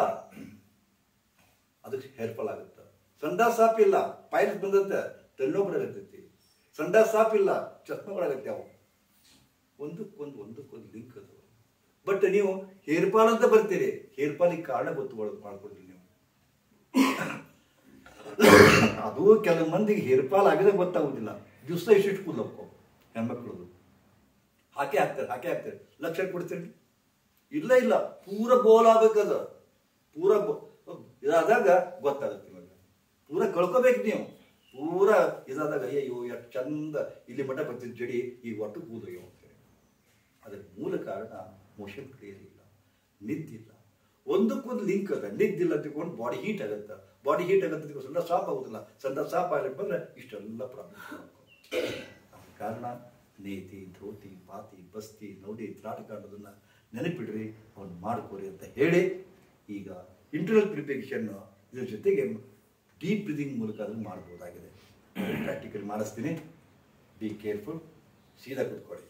ಅದಕ್ಕೆ ಹೇರ್ ಫಾಲ್ ಆಗುತ್ತೆ. ಸಂಡಾ ಸಾಪ್ ಇಲ್ಲ, ಪೈಲ್ಸ್ ಬಂದತ್ತೆ, ತಲೆನೋವಾಗತ್ತೈತಿ. ಸಂಡಾ ಸಾಪ್ ಇಲ್ಲ, ಚಸ್ಮಗಳಾಗತ್ತೆ. ಅವು ಒಂದಕ್ಕೊಂದು ಲಿಂಕ್ ಅದು. ಬಟ್ ನೀವು ಹೇರ್ ಫಾಲ್ ಅಂತ ಬರ್ತೀರಿ, ಹೇರ್ ಫಾಲಿಗೆ ಕಾರಣ ಮಾಡ್ಕೊಳ್ರಿ ನೀವು. ಅದು ಕೆಲವು ಮಂದಿಗೆ ಹೇರ್ ಫಾಲ್ ಆಗಿದೆ ಗೊತ್ತಾಗುದಿಲ್ಲ. ದಿವಸ ಇಷ್ಟು ಕೂದಲಕ್ಕೋ ಹೆಣ್ಮಕ್ಳದು ಹಾಕಿ ಹಾಕ್ತಾರೆ. ಲಕ್ಷ ಕೊಡ್ತೀರಿ? ಇಲ್ಲ, ಪೂರ ಬೋಲ್ ಆಗ್ಬೇಕದ. ಪೂರ ಇದಾದಾಗ ಗೊತ್ತಾಗುತ್ತೆ. ಇವಾಗ ಪೂರ ಕಳ್ಕೋಬೇಕು ನೀವು. ಪೂರ ಇದಾದಾಗ ಅಯ್ಯೋ ಎಷ್ಟು ಚಂದ ಇಲ್ಲಿ ಮಠ ಬರ್ತಿದ್ದ ಜಡಿ ಈ ಒಟ್ಟು ಕೂದಲು ಹೋಗ್ತಾರೆ. ಅದಕ್ಕೆ ಮೂಲ ಕಾರಣ ಮೋಷನ್ ಕ್ಲಿಯರ್ ಇಲ್ಲ, ನಿದ್ದಿಲ್ಲ. ಒಂದಕ್ಕೊಂದು ಲಿಂಕ್ ಅದ. ನಿದ್ದಿಲ್ಲ ತಿಳ್ಕೊಂಡು ಬಾಡಿ ಹೀಟ್ ಆಗುತ್ತೆ. ಬಾಡಿ ಹೀಟ್ ಆಗುತ್ತೆ, ಸಂಡ ಸಾಪ್ ಆಗುದಿಲ್ಲ. ಸಂಡ ಸಾಪ್ ಆಗಲಿಕ್ಕೆ ಬಂದ್ರೆ ಇಷ್ಟೆಲ್ಲ ಪ್ರಾಬ್ಲಮ್. ಕಾರಣ ನೇತಿ, ಧೋತಿ, ಪಾತಿ, ಬಸ್ತಿ, ನೌಡಿ, ತ್ರಾಟಕ ಅನ್ನೋದನ್ನ ನೆನಪಿಡ್ರಿ, ಅವ್ನು ಮಾಡ್ಕೋರಿ ಅಂತ ಹೇಳಿ, ಈಗ ಇಂಟರ್ನಲ್ ಪ್ಯೂರಿಫಿಕೇಶನ್ ಇದ್ರ ಜೊತೆಗೆ ಡೀಪ್ ಬ್ರೀದಿಂಗ್ ಮೂಲಕ ಅದನ್ನು ಮಾಡ್ಬೋದಾಗಿದೆ. ಪ್ರಾಕ್ಟಿಕಲ್ ಮಾಡಿಸ್ತೀನಿ. Be careful. ಸೀದಾ ಕೂತ್ಕೊಳ್ಳಿ.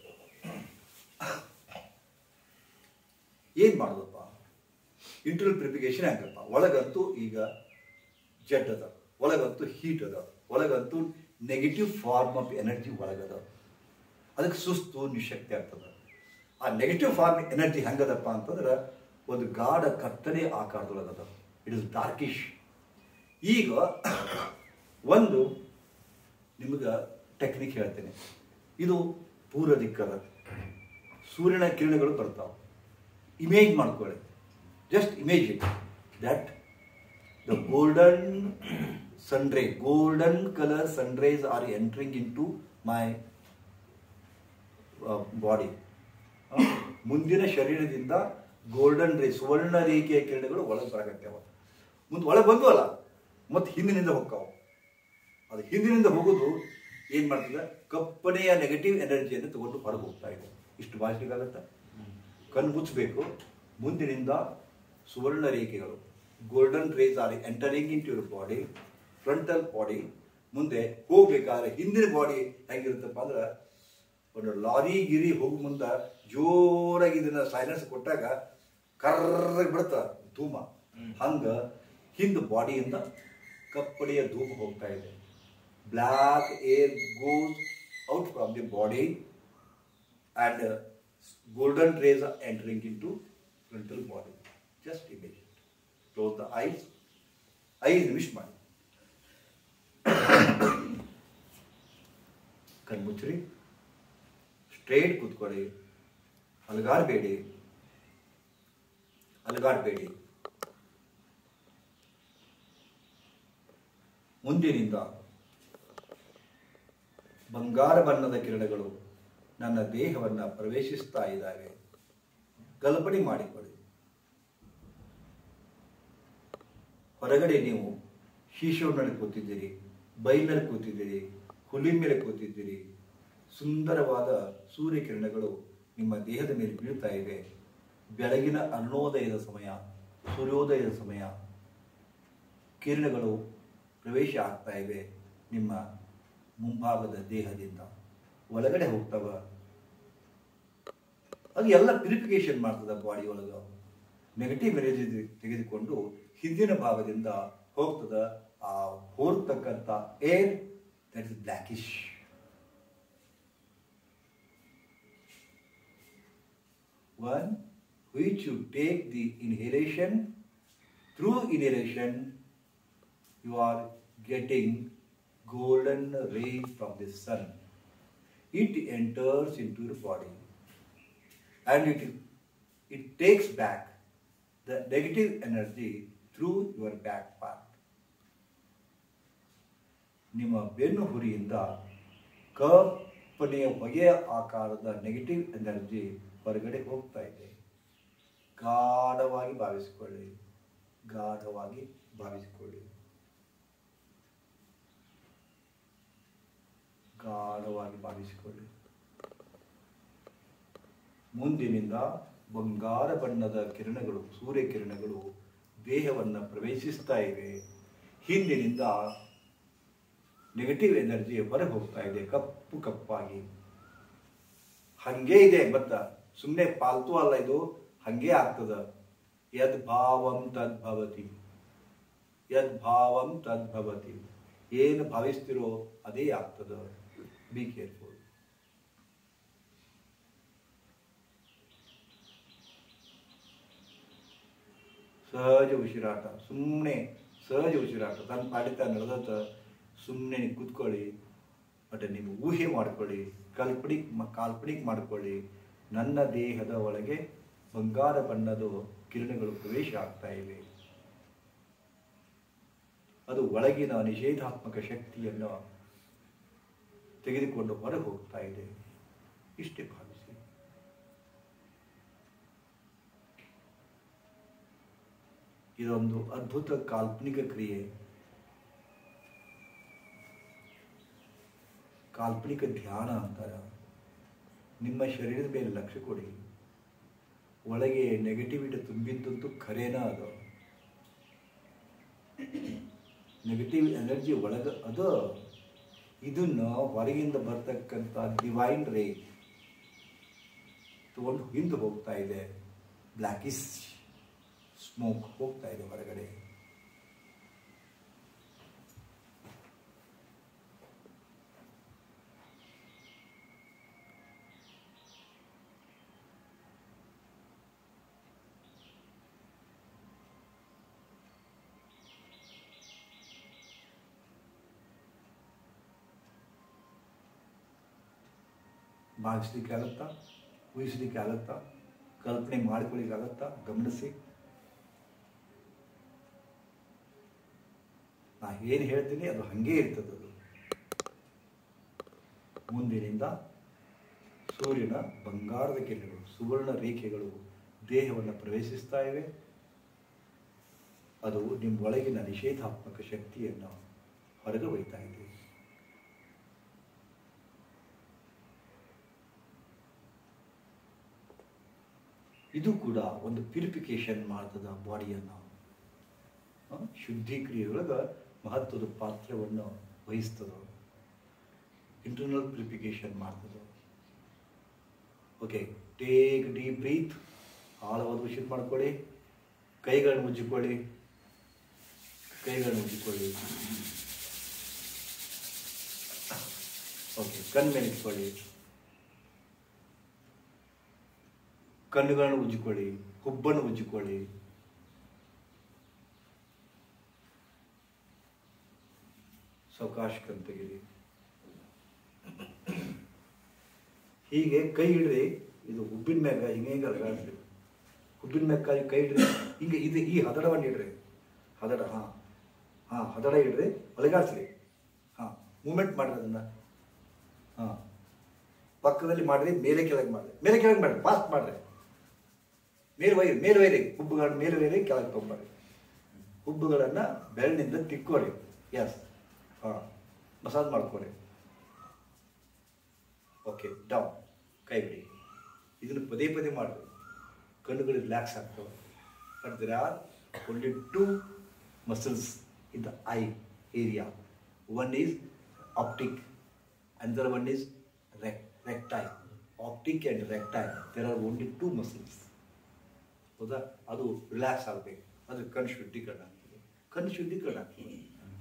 ಏನು ಮಾಡೋದಪ್ಪ? Internal purification ಆಗಪ್ಪ. ಒಳಗಂತೂ ಈಗ ಜಡ್ ಅದ, ಒಳಗಂತೂ ಹೀಟ್ ಅದ, ಒಳಗಂತೂ ನೆಗೆಟಿವ್ ಫಾರ್ಮ್ ಆಫ್ ಎನರ್ಜಿ ಒಳಗದ. ಅದಕ್ಕೆ ಸುಸ್ತು, ನಿಶಕ್ತಿ ಆಗ್ತದೆ. ಆ ನೆಗೆಟಿವ್ ಫಾರ್ಮ್ ಎನರ್ಜಿ ಹೆಂಗದಪ್ಪ ಅಂತಂದ್ರೆ ಒಂದು ಗಾಢ ಕತ್ತಲೆ ಆಕಾರದೊಳಗದ. It is darkish. ಈಗ ಒಂದು ನಿಮಗೆ ಟೆಕ್ನಿಕ್ ಹೇಳ್ತೇನೆ. ಇದು ಪೂರ್ವ ದಿಕ್ಕದ ಸೂರ್ಯನ ಕಿರಣಗಳು ಬರ್ತಾವೆ. ಇಮೇಜ್ ಮಾಡ್ಕೊಳ್ಳಿ. Just image it that the golden sunrise, golden color sunrays are entering into my body. ಮುಂದಿನ ಶರೀರದಿಂದ ಗೋಲ್ಡನ್ ರೇ, ಸುವರ್ಣ ರೇಖೆಯ ಕಿರಣಗಳು ಒಳಗೆ ಬರಕತ್ತೇವ. ಮುಂದೆ ಒಳಗೆ ಬಂದವಲ್ಲ, ಮತ್ತೆ ಹಿಂದಿನಿಂದ ಹೋಗ್ತಾವ. ಅದು ಹಿಂದಿನಿಂದ ಹೋಗೋದು ಏನ್ ಮಾಡ್ತದೆ? ಕಪ್ಪನೆಯ ನೆಗೆಟಿವ್ ಎನರ್ಜಿಯನ್ನು ತಗೊಂಡು ಹೊರಗೆ ಹೋಗ್ತಾ ಇದೆ. ಇಷ್ಟು ಭಾಷೆಗಾಗತ್ತ. ಕಣ್ಣು ಮುಚ್ಚಬೇಕು. ಮುಂದಿನಿಂದ ಸುವರ್ಣ ರೇಖೆಗಳು, golden rays are entering into your body, frontal body. ಮುಂದೆ ಹೋಗ್ಬೇಕಾದ್ರೆ ಹಿಂದಿನ ಬಾಡಿ ಹೆಂಗಿರುತ್ತಪ್ಪ ಅಂದ್ರೆ, ಒಂದು ಲಾರಿ ಗಿರಿ ಹೋಗಿ ಮುಂದೆ ಜೋರಾಗಿ ಇದನ್ನ ಸೈಲೆನ್ಸ್ ಕೊಟ್ಟಾಗ ಕರ್ರಾಗಿ ಬಿಡುತ್ತ ಧೂಮ. ಹಂಗ ಹಿಂದ ಬಾಡಿಯಿಂದ ಕಪ್ಪಡಿಯ ಧೂಮ ಹೋಗ್ತಾ ಇದೆ. Black air goes out from the body and golden rays are entering into frontal body. Just imagine. Close the eyes. Eyes wish ಮಾಡಿ. ಕಣ್ಮುಚ್ಚ್ರಿ. ಸ್ಟ್ರೇಟ್ ಕೂತ್ಕೊಳ್ಳಿ. ಅಲಗಾಡಬೇಡಿ. ಮುಂದಿನಿಂದ ಬಂಗಾರ ಬಣ್ಣದ ಕಿರಣಗಳು ನನ್ನ ದೇಹವನ್ನು ಪ್ರವೇಶಿಸ್ತಾ ಇದ್ದಾವೆ. ಕಲ್ಪನೆ ಮಾಡಿಕೊಳ್ಳಿ. ಹೊರಗಡೆ ನೀವು ಶೀಶೋನಲ್ಲಿ ಕೂತಿದ್ದೀರಿ, ಬೈಲಿನಲ್ಲಿ ಕೂತಿದ್ದೀರಿ, ಹುಲಿ ಮೇಲೆ ಕೂತಿದ್ದೀರಿ. ಸುಂದರವಾದ ಸೂರ್ಯಕಿರಣಗಳು ನಿಮ್ಮ ದೇಹದ ಮೇಲೆ ಬೀಳ್ತಾ ಇವೆ. ಬೆಳಗಿನ ಅರುಣೋದಯದ ಸಮಯ, ಸೂರ್ಯೋದಯದ ಸಮಯ. ಕಿರಣಗಳು ಪ್ರವೇಶ ಆಗ್ತಾ ಇವೆ. ನಿಮ್ಮ ಮುಂಭಾಗದ ದೇಹದಿಂದ ಒಳಗಡೆ ಹೋಗ್ತವ. ಅದು ಎಲ್ಲ ಪ್ಯೂರಿಫಿಕೇಶನ್ ಮಾಡ್ತದ ಬಾಡಿ ಒಳಗೆ. ನೆಗೆಟಿವ್ ಎನರ್ಜಿ ತೆಗೆದುಕೊಂಡು ಹಿಂದಿನ ಭಾಗದಿಂದ ಹೋಗ್ತದ. ಆ ಹೋರ್ತಕ್ಕಂಥ air that is blackish. One which you take the inhalation, through inhalation you are getting golden rays from the sun. It enters into your body and it takes back the negative energy through your back part. ನಿಮ್ಮ ಬೆನ್ನು ಹುರಿಯಿಂದ ಕಪ್ಪನೆಯ ಹೊಗೆಯ ಆಕಾರದ negative energy ಹೊರಗಡೆ ಹೋಗ್ತಾ ಇದೆ. ಗಾಢವಾಗಿ ಭಾವಿಸಿಕೊಳ್ಳಿ. ಮುಂದಿನಿಂದ ಬಂಗಾರ ಬಣ್ಣದ ಕಿರಣಗಳು, ಸೂರ್ಯ ಕಿರಣಗಳು ದೇಹವನ್ನು ಪ್ರವೇಶಿಸ್ತಾ ಇವೆ. ಹಿಂದಿನಿಂದ ನೆಗೆಟಿವ್ ಎನರ್ಜಿ ಹೊರಗೆ ಹೋಗ್ತಾ ಇದೆ, ಕಪ್ಪಾಗಿ. ಹಂಗೆ ಇದೆ, ಮತ್ತ ಸುಮ್ಮನೆ ಪಾಲ್ತು ಅಲ್ಲ, ಇದು ಹಂಗೆ ಆಗ್ತದ. ಯದ್ಭಾವಂ ತದ್ಭವತಿ. ಏನು ಭಾವಿಸ್ತಿರೋ ಅದೇ ಆಗ್ತದ. Be careful. ಸಹಜ ಉಸಿರಾಟ. ಸಹಜ ಉಸಿರಾಟ ತನ್ನ ಪಾಡಿತ ನಡೆದತ್ತ. ಸುಮ್ಮನೆ ಕೂತ್ಕೊಳ್ಳಿ. ಬಟ್ ನೀವು ಊಹೆ ಮಾಡ್ಕೊಳ್ಳಿ, ಕಾಲ್ಪನಿಕ್ ಮಾಡ್ಕೊಳ್ಳಿ. ನನ್ನ ದೇಹದ ಒಳಗೆ ಬಂಗಾರ ಬಣ್ಣದ ಕಿರಣಗಳು ಪ್ರವೇಶ ಆಗ್ತಾ ಇವೆ. ಅದು ಒಳಗಿನ ನಿಷೇಧಾತ್ಮಕ ಶಕ್ತಿಯನ್ನು ತೆಗೆದುಕೊಂಡು ಹೊರಗೆ ಹೋಗ್ತಾ ಇದೆ. ಇಷ್ಟೇ ಭಾವಿಸಿ. ಇದೊಂದು ಅದ್ಭುತ ಕಾಲ್ಪನಿಕ ಕ್ರಿಯೆ, ಕಾಲ್ಪನಿಕ ಧ್ಯಾನ ಅಂತಾರ. ನಿಮ್ಮ ಶರೀರದ ಮೇಲೆ ಲಕ್ಷ್ಯ ಕೊಡಿ. ಒಳಗೆ ನೆಗೆಟಿವಿಟಿ ತುಂಬಿದ್ದಂತೂ ಖರೇನ ಅದು. ನೆಗೆಟಿವ್ ಎನರ್ಜಿ ಒಳಗೆ ಅದು. ಇದನ್ನು ಹೊರಗಿಂದ ಬರ್ತಕ್ಕಂಥ ಡಿವೈನ್ ರೇ ತಗೊಂಡು ಹಿಂದೆ ಹೋಗ್ತಾ ಇದೆ. ಬ್ಲ್ಯಾಕಿಶ್ ಸ್ಮೋಕ್ ಹೋಗ್ತಾ ಇದೆ ಹೊರಗಡೆ. ಭಾವಿಸ್ಲಿಕ್ಕೆ ಆಗುತ್ತಾ? ಊಹಿಸ್ಲಿಕ್ಕೆ ಆಗುತ್ತಾ? ಕಲ್ಪನೆ ಮಾಡ್ಕೊಳ್ಳಿಕ್ಕಾಗತ್ತಾ? ಗಮನಿಸಿ. ನಾ ಏನು ಹೇಳ್ತೀನಿ ಅದು ಹಾಗೇ ಇರ್ತದೆ. ಅದು ಮುಂದಿನಿಂದ ಸೂರ್ಯನ ಬಂಗಾರದ ಕಿರಣಗಳು, ಸುವರ್ಣ ರೇಖೆಗಳು ದೇಹವನ್ನು ಪ್ರವೇಶಿಸ್ತಾ ಇವೆ. ಅದು ನಿಮ್ಮ ಒಳಗಿನ ನಿಷೇಧಾತ್ಮಕ ಶಕ್ತಿಯನ್ನು ಹೊರಗೆ ಒಯ್ತಾ ಇದೆ. ಇದು ಕೂಡ ಒಂದು ಪ್ಯೂರಿಫಿಕೇಶನ್ ಮಾಡ್ತದ ಬಾಡಿಯನ್ನು. ಶುದ್ಧಿ ಕ್ರಿಯೆಯೊಳಗೆ ಮಹತ್ವದ ಪಾತ್ರವನ್ನು ವಹಿಸ್ತದ. ಇಂಟರ್ನಲ್ ಪ್ಯೂರಿಫಿಕೇಶನ್ ಮಾಡ್ತದ. Okay, take deep breath. ಆಳವಾದ ಉಸಿರು ಮಾಡ್ಕೊಳ್ಳಿ. ಕೈಗಳನ್ನು ಉಜ್ಜಿಕೊಳ್ಳಿ. ಓಕೆ, ಕಣ್ಣು ಮೇಲೆ ಇಟ್ಕೊಳ್ಳಿ, ಕಣ್ಣುಗಳನ್ನು ಉಜ್ಜಿಕೊಳ್ಳಿ, ಹುಬ್ಬನ್ನು ಉಜ್ಜಿಕೊಳ್ಳಿ. ಸಾವಕಾಶ ಕಣ್ ತೆಗೀರಿ. ಹೀಗೆ ಕೈ ಹಿಡ್ರಿ, ಇದು ಹುಬ್ಬಿನ ಮ್ಯಾಗ ಹಿಂಗೆ ಅಲಗಾಡ್ರಿ. ಹುಬ್ಬಿನ ಮ್ಯಾಗ ಕೈ ಹಿಡ್ರಿ, ಹಿಂಗೆ ಇದು ಈ ಹದಡವನ್ನು ಇಡ್ರಿ. ಹದಡ, ಹದಡ ಇಡ್ರಿ, ಅಲಗಾಡ್ಸ್ರಿ. ಮೂಮೆಂಟ್ ಮಾಡ್ರಿ ಅದನ್ನು. ಪಕ್ಕದಲ್ಲಿ ಮಾಡ್ರಿ, ಮೇಲೆ ಕೆಳಗೆ ಮಾಡ್ರಿ, ಮೇಲೆ ಕೆಳಗೆ ಮಾಡ್ರಿ, ಫಾಸ್ಟ್ ಮಾಡ್ರಿ. ಮೇಲೆ ಒಯ್ರಿ, ಹುಬ್ಬುಗಳನ್ನ ಮೇಲೆ ಒಯ್ರಿ, ಕೆಳಗೆ ತೊಗೊಂಬರ್ರಿ. ಹುಬ್ಬುಗಳನ್ನು ಬೆರಳಿನಿಂದ ತಿಕ್ಕೋರಿ. ಎಸ್, ಮಸಾಜ್ ಮಾಡ್ಕೊರಿ. ಓಕೆ, ಡೌನ್, ಕೈ ಬಿಡಿ. ಇದನ್ನು ಪದೇ ಪದೇ ಮಾಡಿರಿ, ಕಣ್ಣುಗಳು ರಿಲ್ಯಾಕ್ಸ್ ಆಗ್ತವೆ. But there are only 2 muscles in the eye area. One is optic, another one is recti. Optic and recti, there are only 2 muscles. ಹೌದಾ? ಅದು ರಿಲ್ಯಾಕ್ಸ್ ಆಗಬೇಕು. ಅದು ಕಣ್ಣು ಶುದ್ಧೀಕರಣ ಆಗ್ತದೆ. ಕಣ್ಣು ಶುದ್ಧೀಕರಣ ಆಗ್ತದೆ.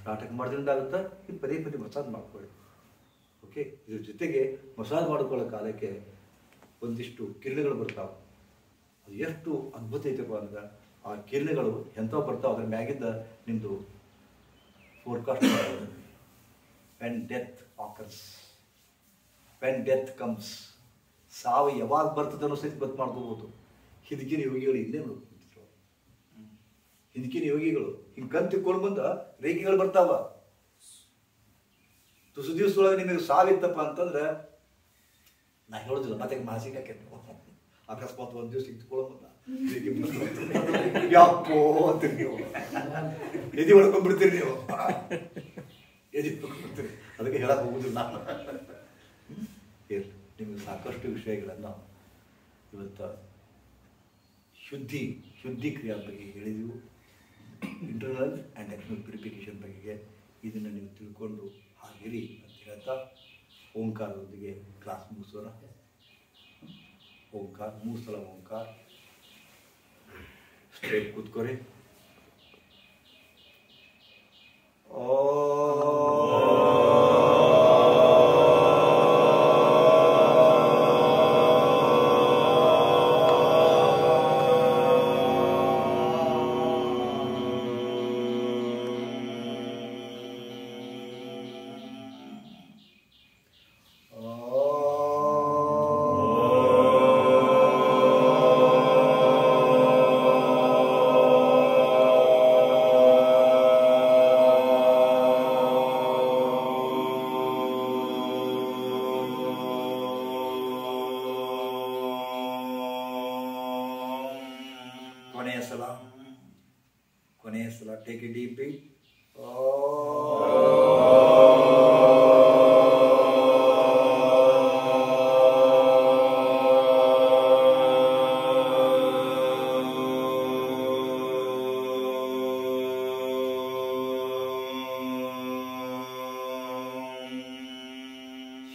ನಾಟಕ ಮಾಡೋದ್ರಿಂದ ಆಗುತ್ತಾ? ಇದು ಪದೇ ಪದೇ ಮಸಾಜ್ ಮಾಡ್ಕೊಳ್ಳಿ. ಓಕೆ, ಇದ್ರ ಜೊತೆಗೆ ಮಸಾಜ್ ಮಾಡ್ಕೊಳ್ಳೋ ಕಾಲಕ್ಕೆ ಒಂದಿಷ್ಟು ಕಿರಣಗಳು ಬರ್ತಾವೆ. ಅದು ಎಷ್ಟು ಅದ್ಭುತ ಐತಪ್ಪ ಅಂದ್ರೆ, ಆ ಕಿರಣಗಳು ಎಂಥವು ಬರ್ತಾವೆ ಅದ್ರ ಮ್ಯಾಗಿಂದ ನಿಮ್ಮದು ಫೋರ್ಕಾಸ್ಟ್ ಮಾಡೋದು. When death occurs, when death comes, ಸಾವು ಯಾವಾಗ ಬರ್ತದೆ ಅನ್ನೋ ಸಹಿತ ಗೊತ್ತು ಮಾಡ್ಕೋಬೋದು. ಹಿಂದಿನ ಯೋಗಿಗಳು ಇಲ್ಲೇ ನೋಡ್ಕೊತಿದ್ರು. ಹಿಂದಿನ ಯೋಗಿಗಳು ಹಿಂಗೆ ಕಣ್ ತಿಕ್ಕೊಂಡು ಬಂದ ರೇಖೆಗಳು ಬರ್ತಾವ. ತುಸು ದಿವಸದೊಳಗೆ ನಿಮಗೆ ಸಾವಿತ್ತಪ್ಪ ಅಂತಂದ್ರೆ ನಾ ಹೇಳೋದಿಲ್ಲ, ಮತ್ತೆ ಮಾಸಿಕ ಹಾಕಿ ಅಕಸ್ಮಾತ್ ಒಂದು ದಿವಸ ಇಟ್ಕೊಳ್ಳೋದ ಯಾಕೋ ಅಂತೀರಿ ನೀವು, ಎದಿ ಹೊಡ್ಕೊಂಡ್ಬಿಡ್ತೀರಿ ನೀವು, ಎದಿ ಹೊಡ್ಕೊಂಡ್ಬಿಡ್ತೀರಿ. ಅದಕ್ಕೆ ಹೇಳಕ್ ಹೋಗುದಿಲ್ಲ ನಾನು. ನಿಮಗೆ ಸಾಕಷ್ಟು ವಿಷಯಗಳನ್ನು ಇವತ್ತು ಶುದ್ಧಿ ಕ್ರಿಯಾ ಬಗ್ಗೆ ಹೇಳಿದೆವು. ಇಂಟರ್ನಲ್ ಆ್ಯಂಡ್ ಎಕ್ಸ್ಟರ್ನಲ್ ಪ್ಯೂರಿಫಿಕೇಶನ್ ಬಗ್ಗೆ ಇದನ್ನು ನೀವು ತಿಳ್ಕೊಂಡು ಹಾಗಿರಿ ಅಂತ ಹೇಳ್ತಾ ಓಂಕಾರದೊಂದಿಗೆ ಕ್ಲಾಸ್ ಮುಗಿಸೋಣ. ಓಂಕಾರ, 3 ಸಲ ಓಂಕಾರ. ಸ್ಟ್ರೇಟ್ ಕೂತ್ಕೊರಿ. ಕೊನೆಯ ಸಲ ಟೇಕ್ ಎ ಡೀಪ್ ಬ್ರೀತ್.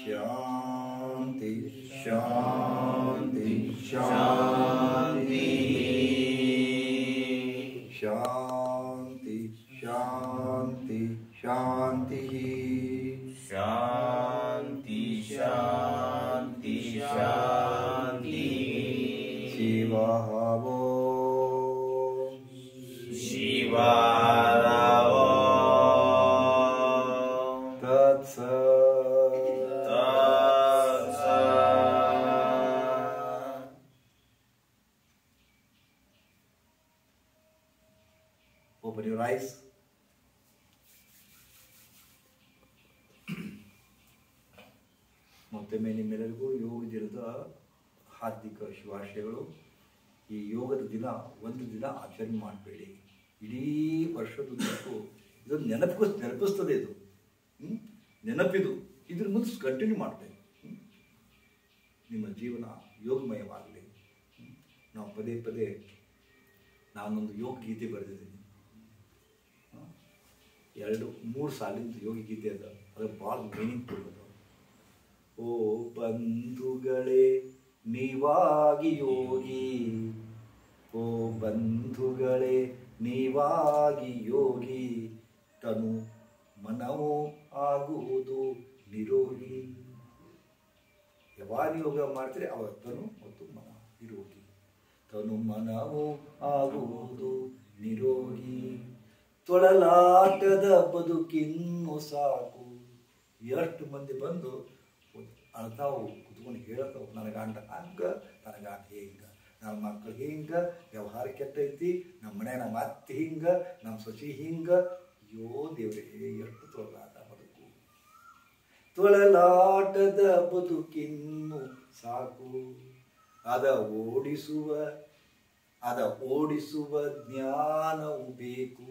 ಶಾಂತಿ ಶಾಂತಿ ಶಾಂತಿ ಶಾಂತಿ ಶಾಂತಿ ಶಾಂತಿ ಶಾಂತಿ ಶಾಂತಿ ಶಾಂತಿ. ಶಿವೋ ಶಿವೋ ತತ್ಸ. Open your eyes. ಮತ್ತೊಮ್ಮೆ ನಿಮ್ಮೆಲ್ಲರಿಗೂ ಯೋಗ ದಿನದ ಹಾರ್ದಿಕ ಶುಭಾಶಯಗಳು. ಈ ಯೋಗದ ದಿನ ಒಂದು ದಿನ ಆಚರಣೆ ಮಾಡಬೇಡಿ, ಇಡೀ ವರ್ಷದುದ್ದಕ್ಕೂ ಇದೊಂದು ನೆನಪಿಸ್ತದೆ. ಇದು ನೆನಪಿದು, ಇದ್ರ ಮುಂದೆ ಕಂಟಿನ್ಯೂ ಮಾಡಬೇಕು. ನಿಮ್ಮ ಜೀವನ ಯೋಗಮಯವಾಗಲಿ. ನಾವು ಪದೇ ಪದೇ ನಾನೊಂದು ಯೋಗ ಗೀತೆ ಬರೆದಿದ್ದೀನಿ, 2-3 ಸಾಲಿಂದ ಯೋಗ ಗೀತೆ ಅದ. ಅದು ಭಾಳ ಮೀನಿಂಗ್ಫುಲ್ ಅದ. ಓ ಬಂಧುಗಳೇ ನೀವಾಗಿ ಯೋಗಿ, ಓ ಬಂಧುಗಳೇ ನೀವಾಗಿ ಯೋಗಿ, ತನು ಮನವೋ ಆಗುವುದು ನಿರೋಗಿ. ಯಾವಾಗ ಯೋಗ ಮಾಡ್ತೀರಿ ಅವಾಗ ತನು ಮತ್ತು ಮನ ನಿರೋಗಿ. ತನು ಮನವು ಆಗುವುದು ನಿರೋಗಿ, ತೊಳಲಾಟದ ಬದುಕಿನ್ನು ಸಾಕು. ಎಷ್ಟು ಮಂದಿ ಬಂದು ಅಳ್ತಾವು, ಕುತ್ಕೊಂಡು ಹೇಳ್ತಾವು, ನನ್ನ ಗಂಡ ಹಂಗ, ನನ್ನ ಗಂಡ ಹಿಂಗ, ನಮ್ಮ ಮಕ್ಕಳು ಹಿಂಗ, ವ್ಯವಹಾರ ಕೆಟ್ಟೈತಿ, ನಮ್ಮ ಮನೆ ನಮ್ಮ ಅತ್ತೆ ಹಿಂಗ, ನಮ್ಮ ಸೊಸಿ ಹಿಂಗ. ಅಯ್ಯೋ ದೇವ್ರೇ, ಎಷ್ಟು ತೊಳಲಾಟ ಬದುಕು, ತೊಳಲಾಟದ ಬದುಕಿನ್ನು ಸಾಕು. ಅದ ಓಡಿಸುವ ಜ್ಞಾನವು ಬೇಕು.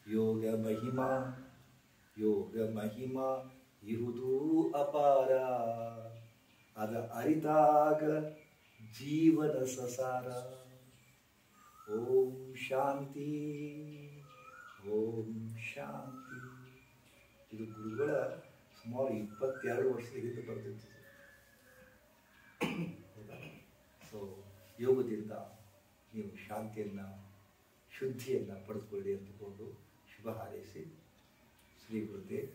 ಯೋಗ ಮಹಿಮಾ ಇರುವುದು ಅಪಾರ. ಅದ ಅರಿತಾಗ ಜೀವನ ಸಸಾರ. ಓಂ ಶಾಂತಿ, ಓಂ ಶಾಂತಿ. ಇದು ಗುರುಗಳ ಸುಮಾರು 22 ವರ್ಷದ ಹಿಂದೆ ಬರ್ತಿತ್ತು. ಸೊ ಯೋಗದಿಂದ ನೀವು ಶಾಂತಿಯನ್ನು, ಶುದ್ಧಿಯನ್ನು ಪಡೆದುಕೊಳ್ಳಿ ಅಂದುಕೊಂಡು ಶುಭ ಹಾರೈಸಿ ಶ್ರೀ ಗುರುದೇವ್.